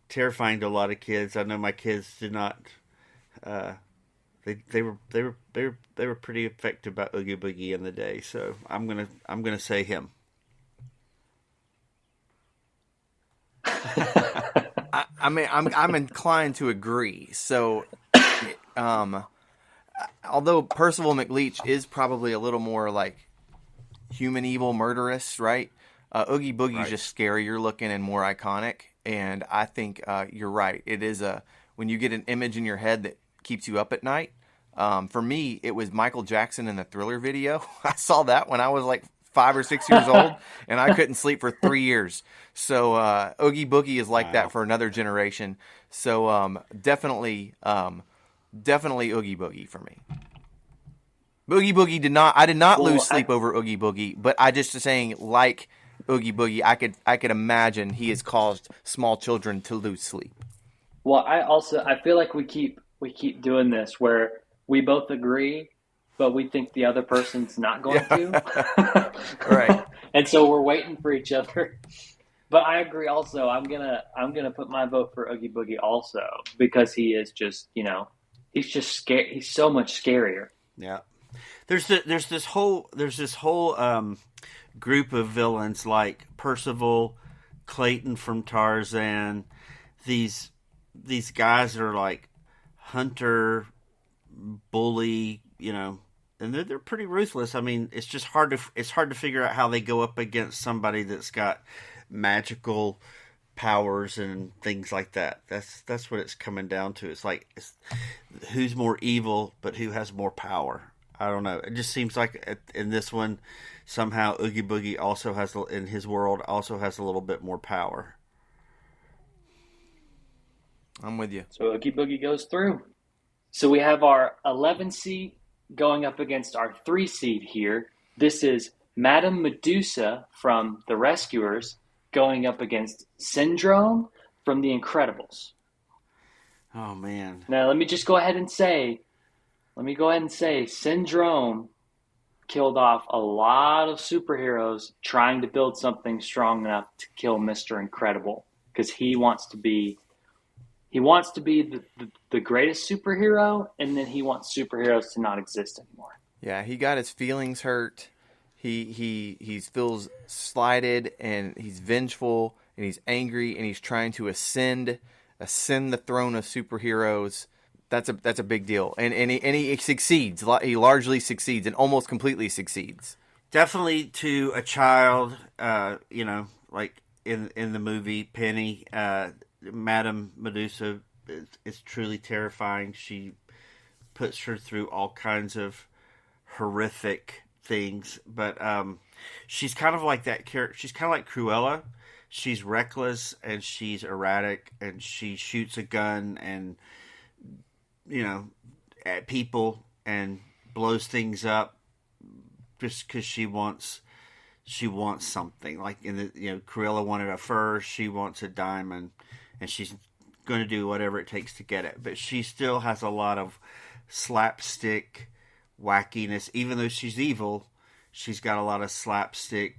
terrifying to a lot of kids. I know my kids did not. They were pretty affected by Oogie Boogie in the day, so I'm gonna say him. I'm inclined to agree. So, although Percival McLeach is probably a little more like human evil, murderous, right? Oogie Boogie's just scarier looking and more iconic. And I think you're right. It is when you get an image in your head that keeps you up at night. For me, it was Michael Jackson in the Thriller video. I saw that when I was like 5 or 6 years old, and I couldn't sleep for 3 years. So Oogie Boogie is like that for another generation. So definitely Oogie Boogie for me. Oogie Boogie I did not lose sleep over Oogie Boogie, but I just saying like Oogie Boogie, I could imagine he has caused small children to lose sleep. Well, I feel like we keep doing this where we both agree, but we think the other person's not going to. Right. And so we're waiting for each other. But I agree also. I'm gonna put my vote for Oogie Boogie also because he is just, he's just scary. He's so much scarier. Yeah. There's this whole group of villains like Percival, Clayton from Tarzan. These guys are like hunter, bully, and they're pretty ruthless. I mean, it's just hard to figure out how they go up against somebody that's got magical powers and things like that. That's what it's coming down to. It's like who's more evil, but who has more power. I don't know. It just seems like in this one, somehow Oogie Boogie also has, in his world, also has a little bit more power. I'm with you. So Oogie Boogie goes through. So we have our 11 seed going up against our 3 seed here. This is Madame Medusa from The Rescuers going up against Syndrome from The Incredibles. Oh, man. Now, let me go ahead and say Syndrome killed off a lot of superheroes trying to build something strong enough to kill Mr. Incredible because he wants to be the greatest superhero, and then he wants superheroes to not exist anymore. Yeah, he got his feelings hurt. He feels slighted, and he's vengeful, and he's angry, and he's trying to ascend the throne of superheroes. That's a big deal, and he succeeds. He largely succeeds, and almost completely succeeds. Definitely to a child, like in the movie Penny, Madame Medusa is truly terrifying. She puts her through all kinds of horrific things, but she's kind of like that character. She's kind of like Cruella. She's reckless and she's erratic, and she shoots a gun and at people and blows things up just because she wants something. Like in the Cruella wanted a fur, she wants a diamond, and she's going to do whatever it takes to get it. But she still has a lot of slapstick wackiness. Even though she's evil, she's got a lot of slapstick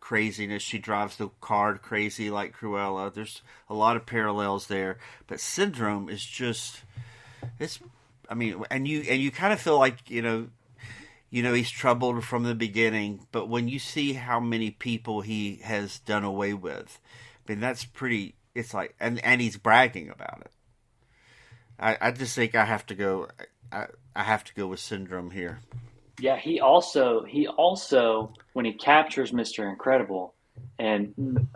craziness. She drives the car crazy like Cruella. There's a lot of parallels there. But Syndrome is just, and you kind of feel like, he's troubled from the beginning. But when you see how many people he has done away with, that's pretty. It's like, and he's bragging about it. I just think I have to go. I have to go with Syndrome here. Yeah, he also when he captures Mr. Incredible, and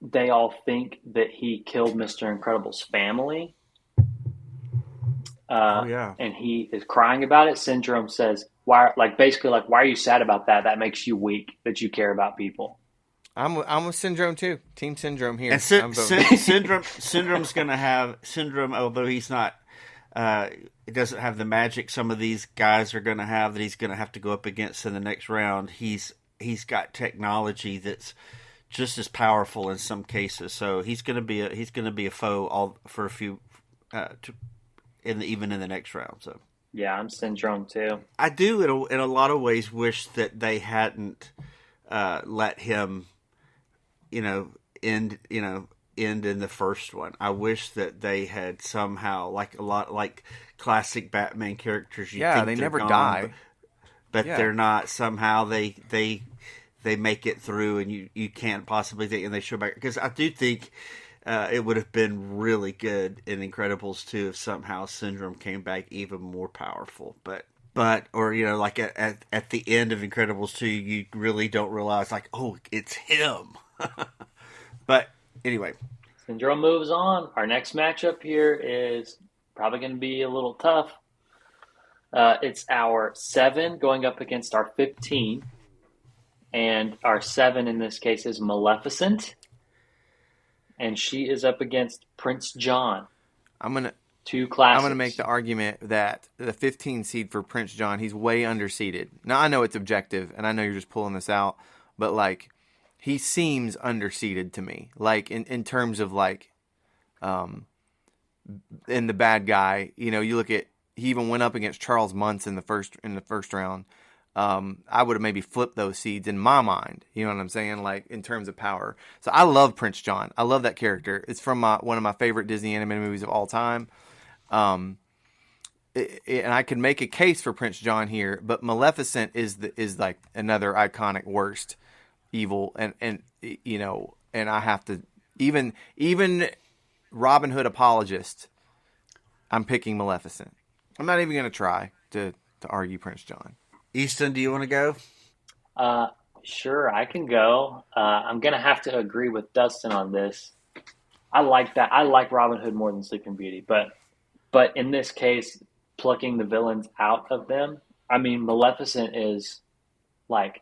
they all think that he killed Mr. Incredible's family. And he is crying about it. Syndrome says, "Why? Basically, why are you sad about that? That makes you weak. That you care about people." I'm with Syndrome too. Team Syndrome here. And Syndrome's going to have although he's not. It doesn't have the magic some of these guys are going to have that he's going to have to go up against in the next round. He's got technology that's just as powerful in some cases. So he's going to be a foe for a few even in the next round. So yeah, I'm Syndrome too. I do in a lot of ways wish that they hadn't let him end in the first one. I wish that they had somehow, like classic Batman characters. They never die, but they're not. Somehow they make it through, and you can't possibly think, and they show back, because I do think it would have been really good in Incredibles 2 if somehow Syndrome came back even more powerful. But or like at the end of Incredibles 2, you really don't realize like, oh, it's him. But anyway, Syndrome moves on. Our next matchup here is probably going to be a little tough. It's our 7 going up against our 15. And our 7 in this case is Maleficent. And she is up against Prince John. Two classics. I'm going to make the argument that the 15 seed for Prince John, he's way underseeded. Now, I know it's objective, and I know you're just pulling this out, but, like, he seems underseeded to me. Like, in terms of, like, in the bad guy, you look at, he even went up against Charles Muntz in the first round. I would have maybe flipped those seeds in my mind. You know what I'm saying? Like, in terms of power. So I love Prince John. I love that character. It's from one of my favorite Disney animated movies of all time. And I could make a case for Prince John here, but Maleficent is like another iconic worst evil. And I have to, even Robin Hood apologist, I'm picking Maleficent. I'm not even going to try to argue Prince John. Easton, do you want to go? Sure, I can go. I'm going to have to agree with Dustin on this. I like that. I like Robin Hood more than Sleeping Beauty, but in this case, plucking the villains out of them, I mean, Maleficent is like,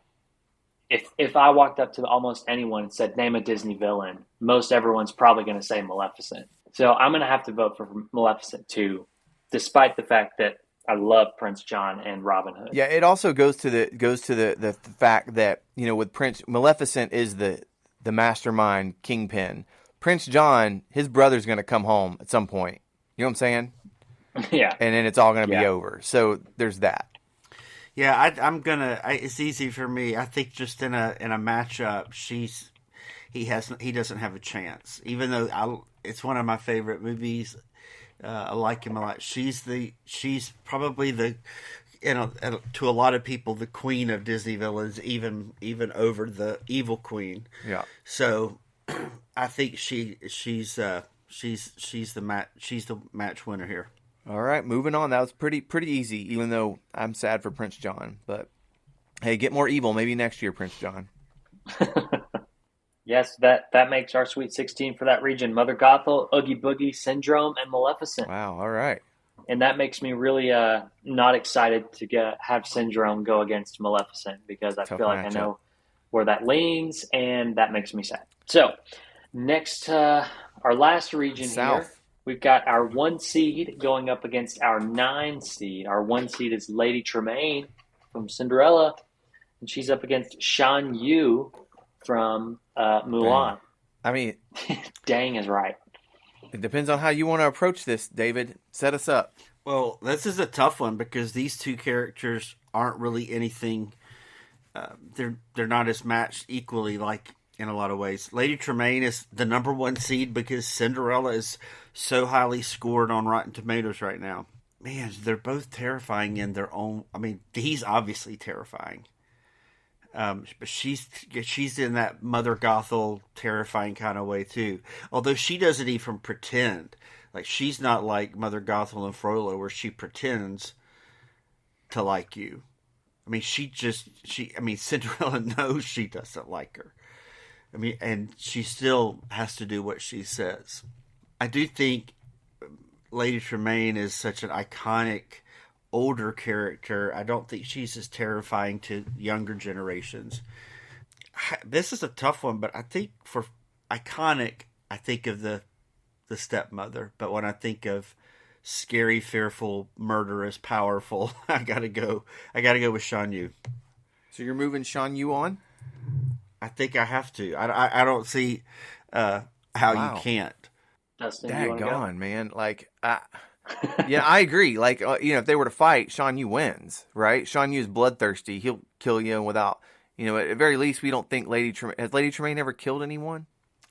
if I walked up to almost anyone and said, name a Disney villain, most everyone's probably going to say Maleficent. So I'm going to have to vote for Maleficent too, despite the fact that I love Prince John and Robin Hood. Yeah, it also goes to the fact that, with Maleficent is the mastermind kingpin. Prince John, his brother's going to come home at some point. You know what I'm saying? Yeah. And then it's all going to be over. So there's that. Yeah, I'm gonna. It's easy for me. I think just in a matchup, he doesn't have a chance. Even though it's one of my favorite movies. I like him a lot. She's probably to a lot of people the queen of Disney villains, even over the evil queen. Yeah. So I think she's the match winner here. All right, moving on. That was pretty easy, even though I'm sad for Prince John. But hey, get more evil maybe next year, Prince John. Yes, that makes our Sweet 16 for that region. Mother Gothel, Oogie Boogie, Syndrome, and Maleficent. Wow, all right. And that makes me really not excited to have Syndrome go against Maleficent because I feel like I know where that leans, and that makes me sad. So, next, our last region South. Here, we've got our 1 seed going up against our 9 seed. Our 1 seed is Lady Tremaine from Cinderella, and she's up against Shan Yu from Mulan. I mean, dang is right. It depends on how you want to approach this, David. Set us up. Well, this is a tough one because these two characters aren't really anything. They're not as matched equally, like in a lot of ways. Lady Tremaine is the number 1 seed because Cinderella is so highly scored on Rotten Tomatoes right now. Man, they're both terrifying in their own. I mean, he's obviously terrifying. But she's in that Mother Gothel terrifying kind of way too. Although she doesn't even pretend. Like she's not like Mother Gothel and Frollo where she pretends to like you. I mean, Cinderella knows she doesn't like her. I mean, and she still has to do what she says. I do think Lady Tremaine is such an iconic older character. I don't think she's as terrifying to younger generations. This is a tough one, but I think for iconic, I think of the stepmother. But when I think of scary, fearful, murderous, powerful, I gotta go with Shan Yu. So you're moving Shan Yu on? I think I have to. I don't see how you can't. Dustin, Daggone, man. Like, yeah, I agree. Like, if they were to fight, Shan Yu wins, right? Shan Yu is bloodthirsty. He'll kill you without, at the very least, we don't think has Lady Tremaine ever killed anyone?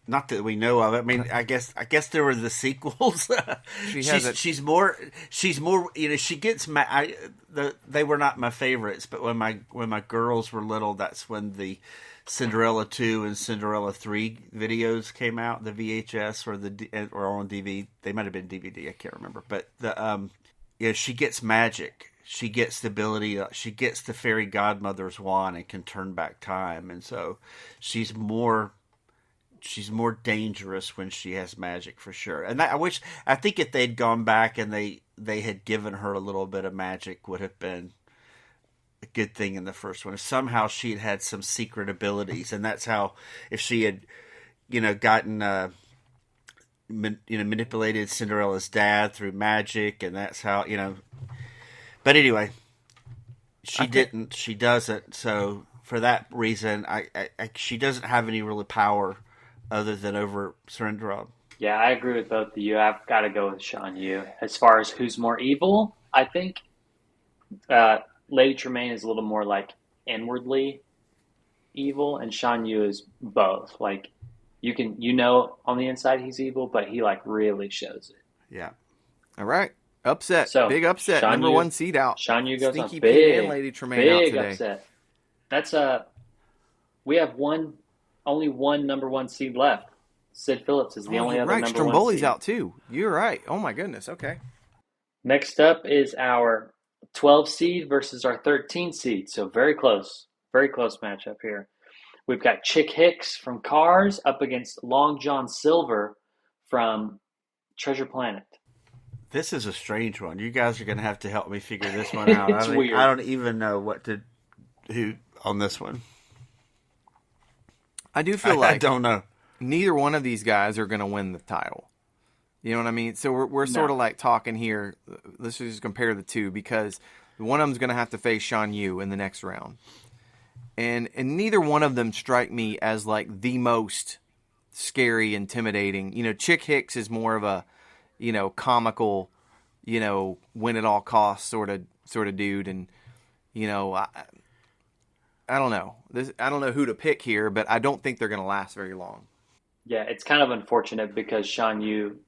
Not that we know of. I mean, I guess there were the sequels. She's more. She gets they were not my favorites, but when my girls were little, that's when the Cinderella 2 and Cinderella 3 videos came out, the VHS or on DVD. They might have been DVD, I can't remember. But she gets magic. She gets the ability, she gets the fairy godmother's wand and can turn back time. And so she's more dangerous when she has magic, for sure. And I think if they'd gone back and they had given her a little bit of magic, would have been a good thing in the first one. If somehow she had some secret abilities, and that's how, if she had, gotten, manipulated Cinderella's dad through magic, and that's how, But anyway, she doesn't. So for that reason, she doesn't have any really power other than over Cinderella. Yeah, I agree with both of you. I've got to go with Shan Yu. As far as who's more evil, I think Lady Tremaine is a little more like inwardly evil, and Shan Yu is both. Like on the inside he's evil, but he like really shows it. Yeah. All right. Upset. So, big upset. Shan Number Yu- one seed out. Shan Yu goes Stinky on. Pete and Lady Tremaine out Big today. upset. That's we have only one number one seed left. Sid Phillips is the only other number one Stromboli's seed. out too. You're right. Oh my goodness. Okay. Next up is our 12 seed versus our 13 seed. So very close matchup here. We've got Chick Hicks from Cars up against Long John Silver from Treasure Planet. This is a strange one. You guys are going to have to help me figure this one out. It's weird. I don't even know what to do on this one. I do feel like I don't know. Neither one of these guys are going to win the title. You know what I mean? So we're sort of like talking here. Let's just compare the two, because one of them's going to have to face Shan Yu in the next round. And neither one of them strike me as like the most scary, intimidating. Chick Hicks is more of a, comical, win at all costs sort of dude. And, I don't know. I don't know who to pick here, but I don't think they're going to last very long. Yeah, it's kind of unfortunate because Shan Yu,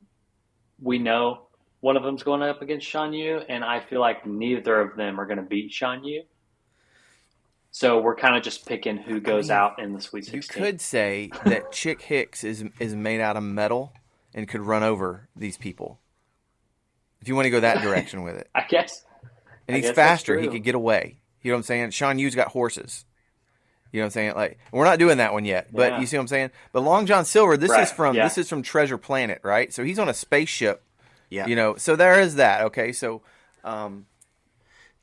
we know one of them's going up against Shan Yu, and I feel like neither of them are going to beat Shan Yu. So we're kind of just picking who goes out in the Sweet 16. You could say that Chick Hicks is made out of metal and could run over these people, if you want to go that direction with it. I guess. And he's faster. He could get away. You know what I'm saying? Shan Yu's got horses. You know what I'm saying? Like, we're not doing that one yet, but you see what I'm saying? But Long John Silver, this is from Treasure Planet, right? So he's on a spaceship. Yeah. So there is that. Okay. So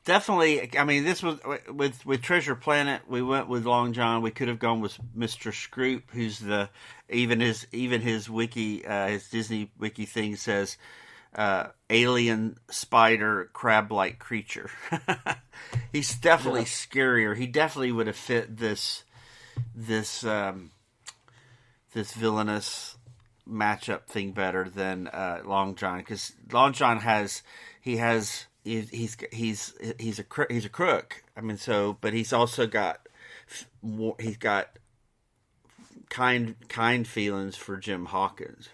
definitely, I mean, this was with Treasure Planet, we went with Long John. We could have gone with Mr. Scroop, who's even his wiki, his Disney wiki thing says alien spider crab-like creature. He's definitely scarier. He definitely would have fit this villainous matchup thing better than Long John, because Long John he's a crook. I mean, but he's also got kind feelings for Jim Hawkins.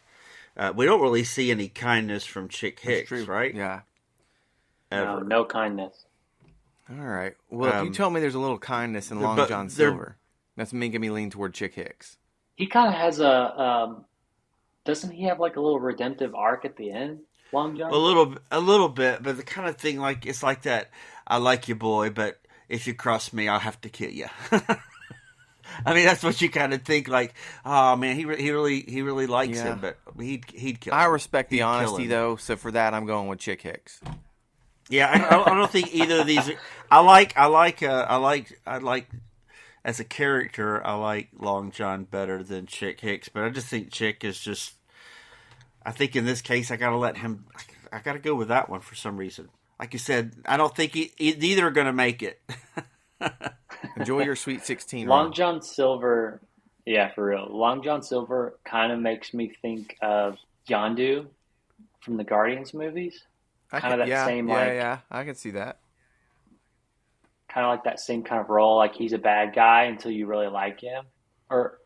We don't really see any kindness from Chick Hicks, right? Yeah. No kindness. All right. Well, if you tell me there's a little kindness in Long John Silver, that's making me lean toward Chick Hicks. He kind of has doesn't he have like a little redemptive arc at the end, Long John? A little bit, but the kind of thing like, it's like that, I like you, boy, but if you cross me, I'll have to kill you. I mean, that's what you kind of think. Like, oh man, he really likes him, but he'd kill him. I respect the honesty though, so for that, I'm going with Chick Hicks. Yeah, I don't think either of these. I like as a character, I like Long John better than Chick Hicks, but I just think Chick is just. I think in this case, I got to go with that one for some reason. Like you said, I don't think neither are going to make it. Enjoy your Sweet 16. Long John Silver, yeah, for real. Long John Silver kind of makes me think of Yondu from the Guardians movies. I can see that. Kind of like that same kind of role. Like he's a bad guy until you really like him, or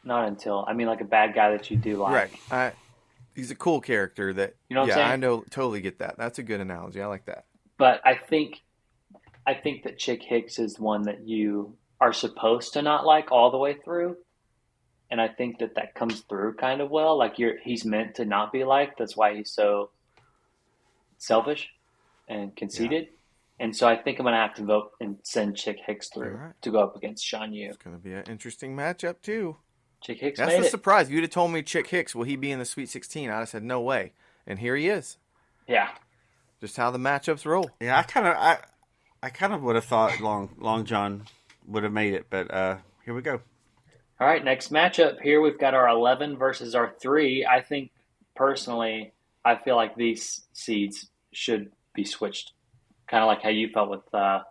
not until. I mean, like a bad guy that you do like. Right. He's a cool character that. You know what I'm saying? I know, totally get that. That's a good analogy. I like that. But I think that Chick Hicks is one that you are supposed to not like all the way through. And I think that comes through kind of well. Like he's meant to not be liked. That's why he's so selfish and conceited. Yeah. And so I think I'm going to have to vote and send Chick Hicks through to go up against Sean Yu. It's going to be an interesting matchup, too. Chick Hicks That's made the it. surprise. If you'd have told me Chick Hicks, will he be in the Sweet 16? I'd have said, no way. And here he is. Yeah. Just how the matchups roll. Yeah, I kind of would have thought Long John would have made it, but here we go. All right, next matchup here. We've got our 11 versus our 3. I think, personally, I feel like these seeds should be switched. Kind of like how you felt with, how'd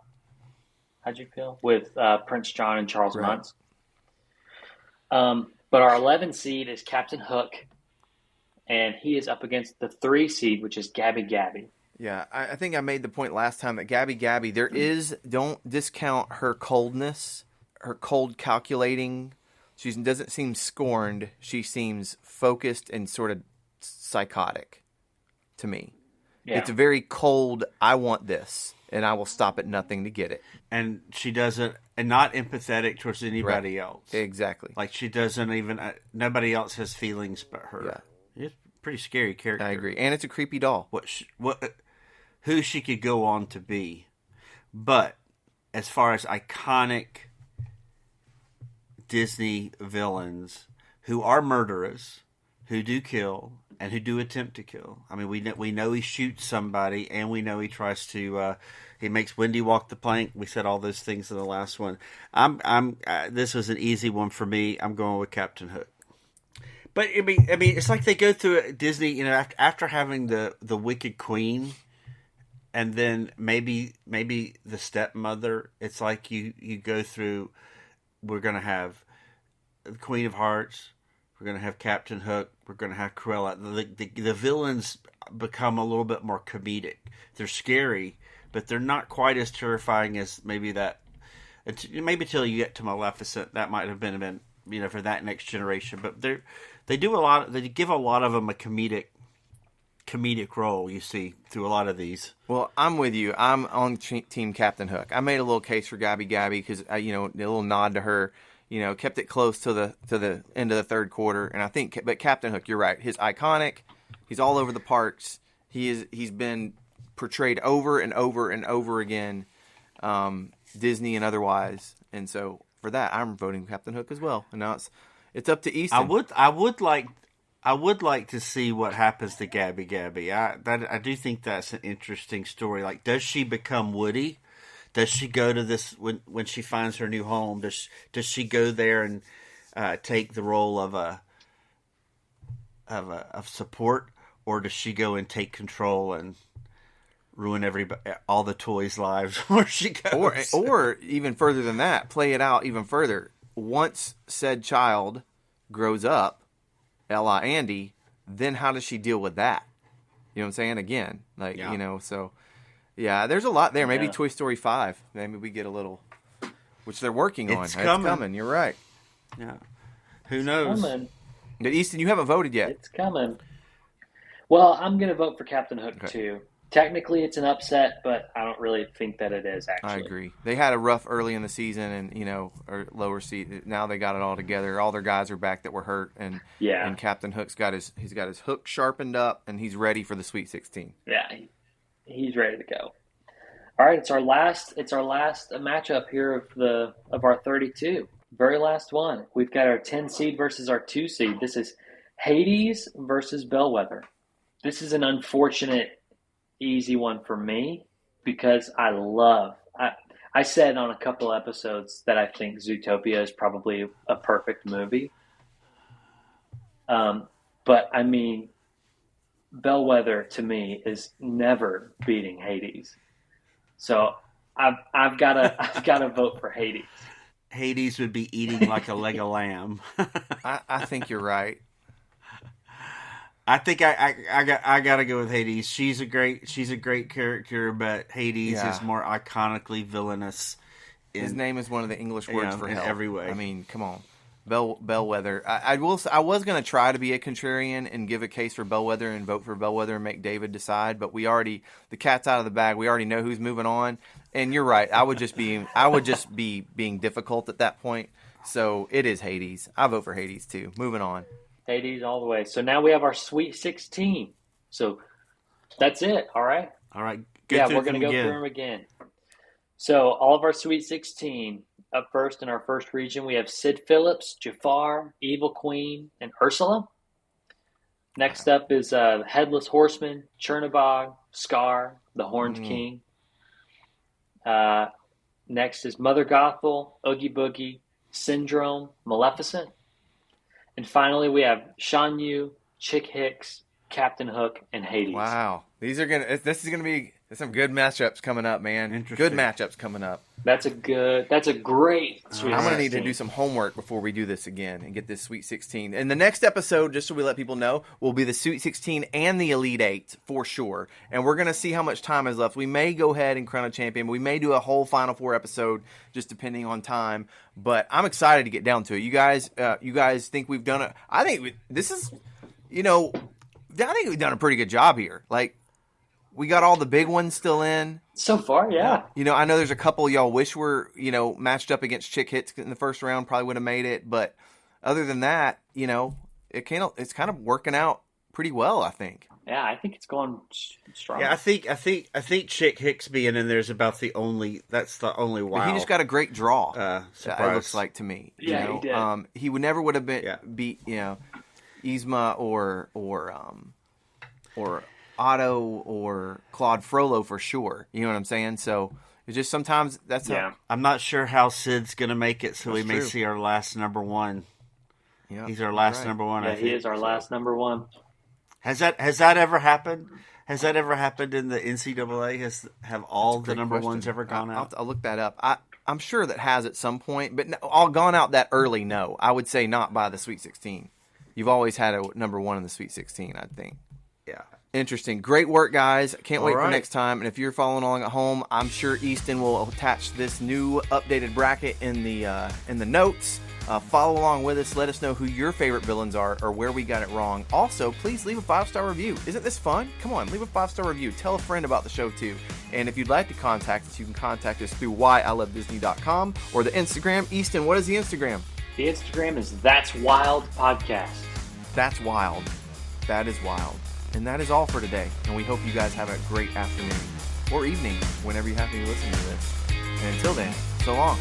you feel? With Prince John and Charles Muntz. But our 11 seed is Captain Hook, and he is up against the 3 seed, which is Gabby Gabby. Yeah, I think I made the point last time that Gabby, don't discount her coldness, her cold calculating. She doesn't seem scorned. She seems focused and sort of psychotic to me. Yeah. It's a very cold, I want this, and I will stop at nothing to get it. And she doesn't, and not empathetic towards anybody else. Exactly. Like she doesn't even, nobody else has feelings but her. Yeah. It's a pretty scary character. I agree. And it's a creepy doll. Who she could go on to be. But as far as iconic Disney villains who are murderers, who do kill, and who do attempt to kill. I mean, we know he shoots somebody, and we know he tries to. He makes Wendy walk the plank. We said all those things in the last one. This was an easy one for me. I'm going with Captain Hook. But I mean, it's like they go through Disney. You know, after having the Wicked Queen, and then maybe the stepmother. It's like you go through. We're gonna have the Queen of Hearts. We're going to have Captain Hook. We're going to have Cruella. The villains become a little bit more comedic. They're scary, but they're not quite as terrifying as maybe that. Maybe till you get to Maleficent, that might have been for that next generation. But they do a lot. They give a lot of them a comedic role. You see through a lot of these. Well, I'm with you. I'm on Team Captain Hook. I made a little case for Gabby because a little nod to her. Kept it close to the end of the third quarter, and I think. But Captain Hook, you're right. He's iconic. He's all over the parks. He's been portrayed over and over and over again, Disney and otherwise. And so for that, I'm voting Captain Hook as well. And now it's up to Easton. I would like to see what happens to Gabby Gabby. I do think that's an interesting story. Like, does she become Woody? Does she go to this when she finds her new home? Does she go there and take the role of support, or does she go and take control and ruin all the toys' lives where she goes? Or even further than that, play it out even further. Once said child grows up, Ella Andy, then how does she deal with that? You know what I'm saying? Again, so. Yeah, there's a lot there. Maybe Toy Story 5. Maybe we get a little, which they're working on. It's coming. You're right. Yeah. Who knows? Coming. But Easton, you haven't voted yet. It's coming. Well, I'm going to vote for Captain Hook, too. Technically, it's an upset, but I don't really think that it is, actually. I agree. They had a rough early in the season and, or lower season. Now they got it all together. All their guys are back that were hurt. And Captain Hook's got his hook sharpened up, and he's ready for the Sweet 16. Yeah, he's ready to go. All right, it's our last matchup here of our 32. Very last one. We've got our 10 seed versus our 2 seed. This is Hades versus Bellwether. This is an unfortunate easy one for me because I said on a couple episodes that I think Zootopia is probably a perfect movie. But I mean, Bellwether to me is never beating Hades. So I've got to vote for Hades. Hades would be eating like a leg of lamb. I think you're right. I think I got to go with Hades. She's a great character, but Hades is more iconically villainous. His name is one of the English words for hell. In every way. I mean, come on. Bellwether. I was going to try to be a contrarian and give a case for Bellwether and vote for Bellwether and make David decide, but the cat's out of the bag. We already know who's moving on. And you're right. I would just be being difficult at that point. So it is Hades. I vote for Hades too. Moving on. Hades all the way. So now we have our Sweet 16. So that's it. All right. All right. We're going to go through them again. So all of our Sweet 16. Up first in our first region, we have Sid Phillips, Jafar, Evil Queen, and Ursula. Next up is Headless Horseman, Chernabog, Scar, the Horned King. Next is Mother Gothel, Oogie Boogie, Syndrome, Maleficent. And finally, we have Shan Yu, Chick Hicks, Captain Hook, and Hades. Wow. This is going to be some good matchups coming up, man. Good matchups coming up. That's a great Sweet 16. I'm going to need to do some homework before we do this again and get this Sweet 16. And the next episode, just so we let people know, will be the Sweet 16 and the Elite 8 for sure. And we're going to see how much time is left. We may go ahead and crown a champion. We may do a whole Final Four episode just depending on time. But I'm excited to get down to it. You guys think we've done it? I think we've done a pretty good job here. Like, we got all the big ones still in. So far, yeah. I know there's a couple y'all wish were, matched up against Chick Hicks in the first round, probably would have made it. But other than that, it's kind of working out pretty well, I think. Yeah, I think it's going strong. Yeah, I think Chick Hicks being in there is about the only wild. But he just got a great draw. Surprise. It looks like to me. Yeah, he did. He would never would have beat Yzma or Otto or Claude Frollo for sure. You know what I'm saying? So it's just sometimes that's I'm not sure how Sid's going to make it, so we may see our last number one. Yeah, he's our last number one. Yeah, I think. He is our last number one. Has that ever happened? Has that ever happened in the NCAA? Have all the number ones ever gone out? I'll look that up. I'm sure that has at some point, but all gone out that early. No, I would say not by the Sweet 16. You've always had a number one in the Sweet 16, I think. Yeah. Interesting. Great work, guys. Can't wait for next time. And if you're following along at home, I'm sure Easton will attach this new updated bracket in the notes. Follow along with us. Let us know who your favorite villains are or where we got it wrong. Also, please leave a 5-star review. Isn't this fun? Come on, leave a 5-star review. Tell a friend about the show, too. And if you'd like to contact us, you can contact us through whyilovedisney.com or the Instagram. Easton, what is the Instagram? The Instagram is That's Wild Podcast. That's wild. That is wild. And that is all for today. And we hope you guys have a great afternoon or evening whenever you happen to listen to this. And until then, so long.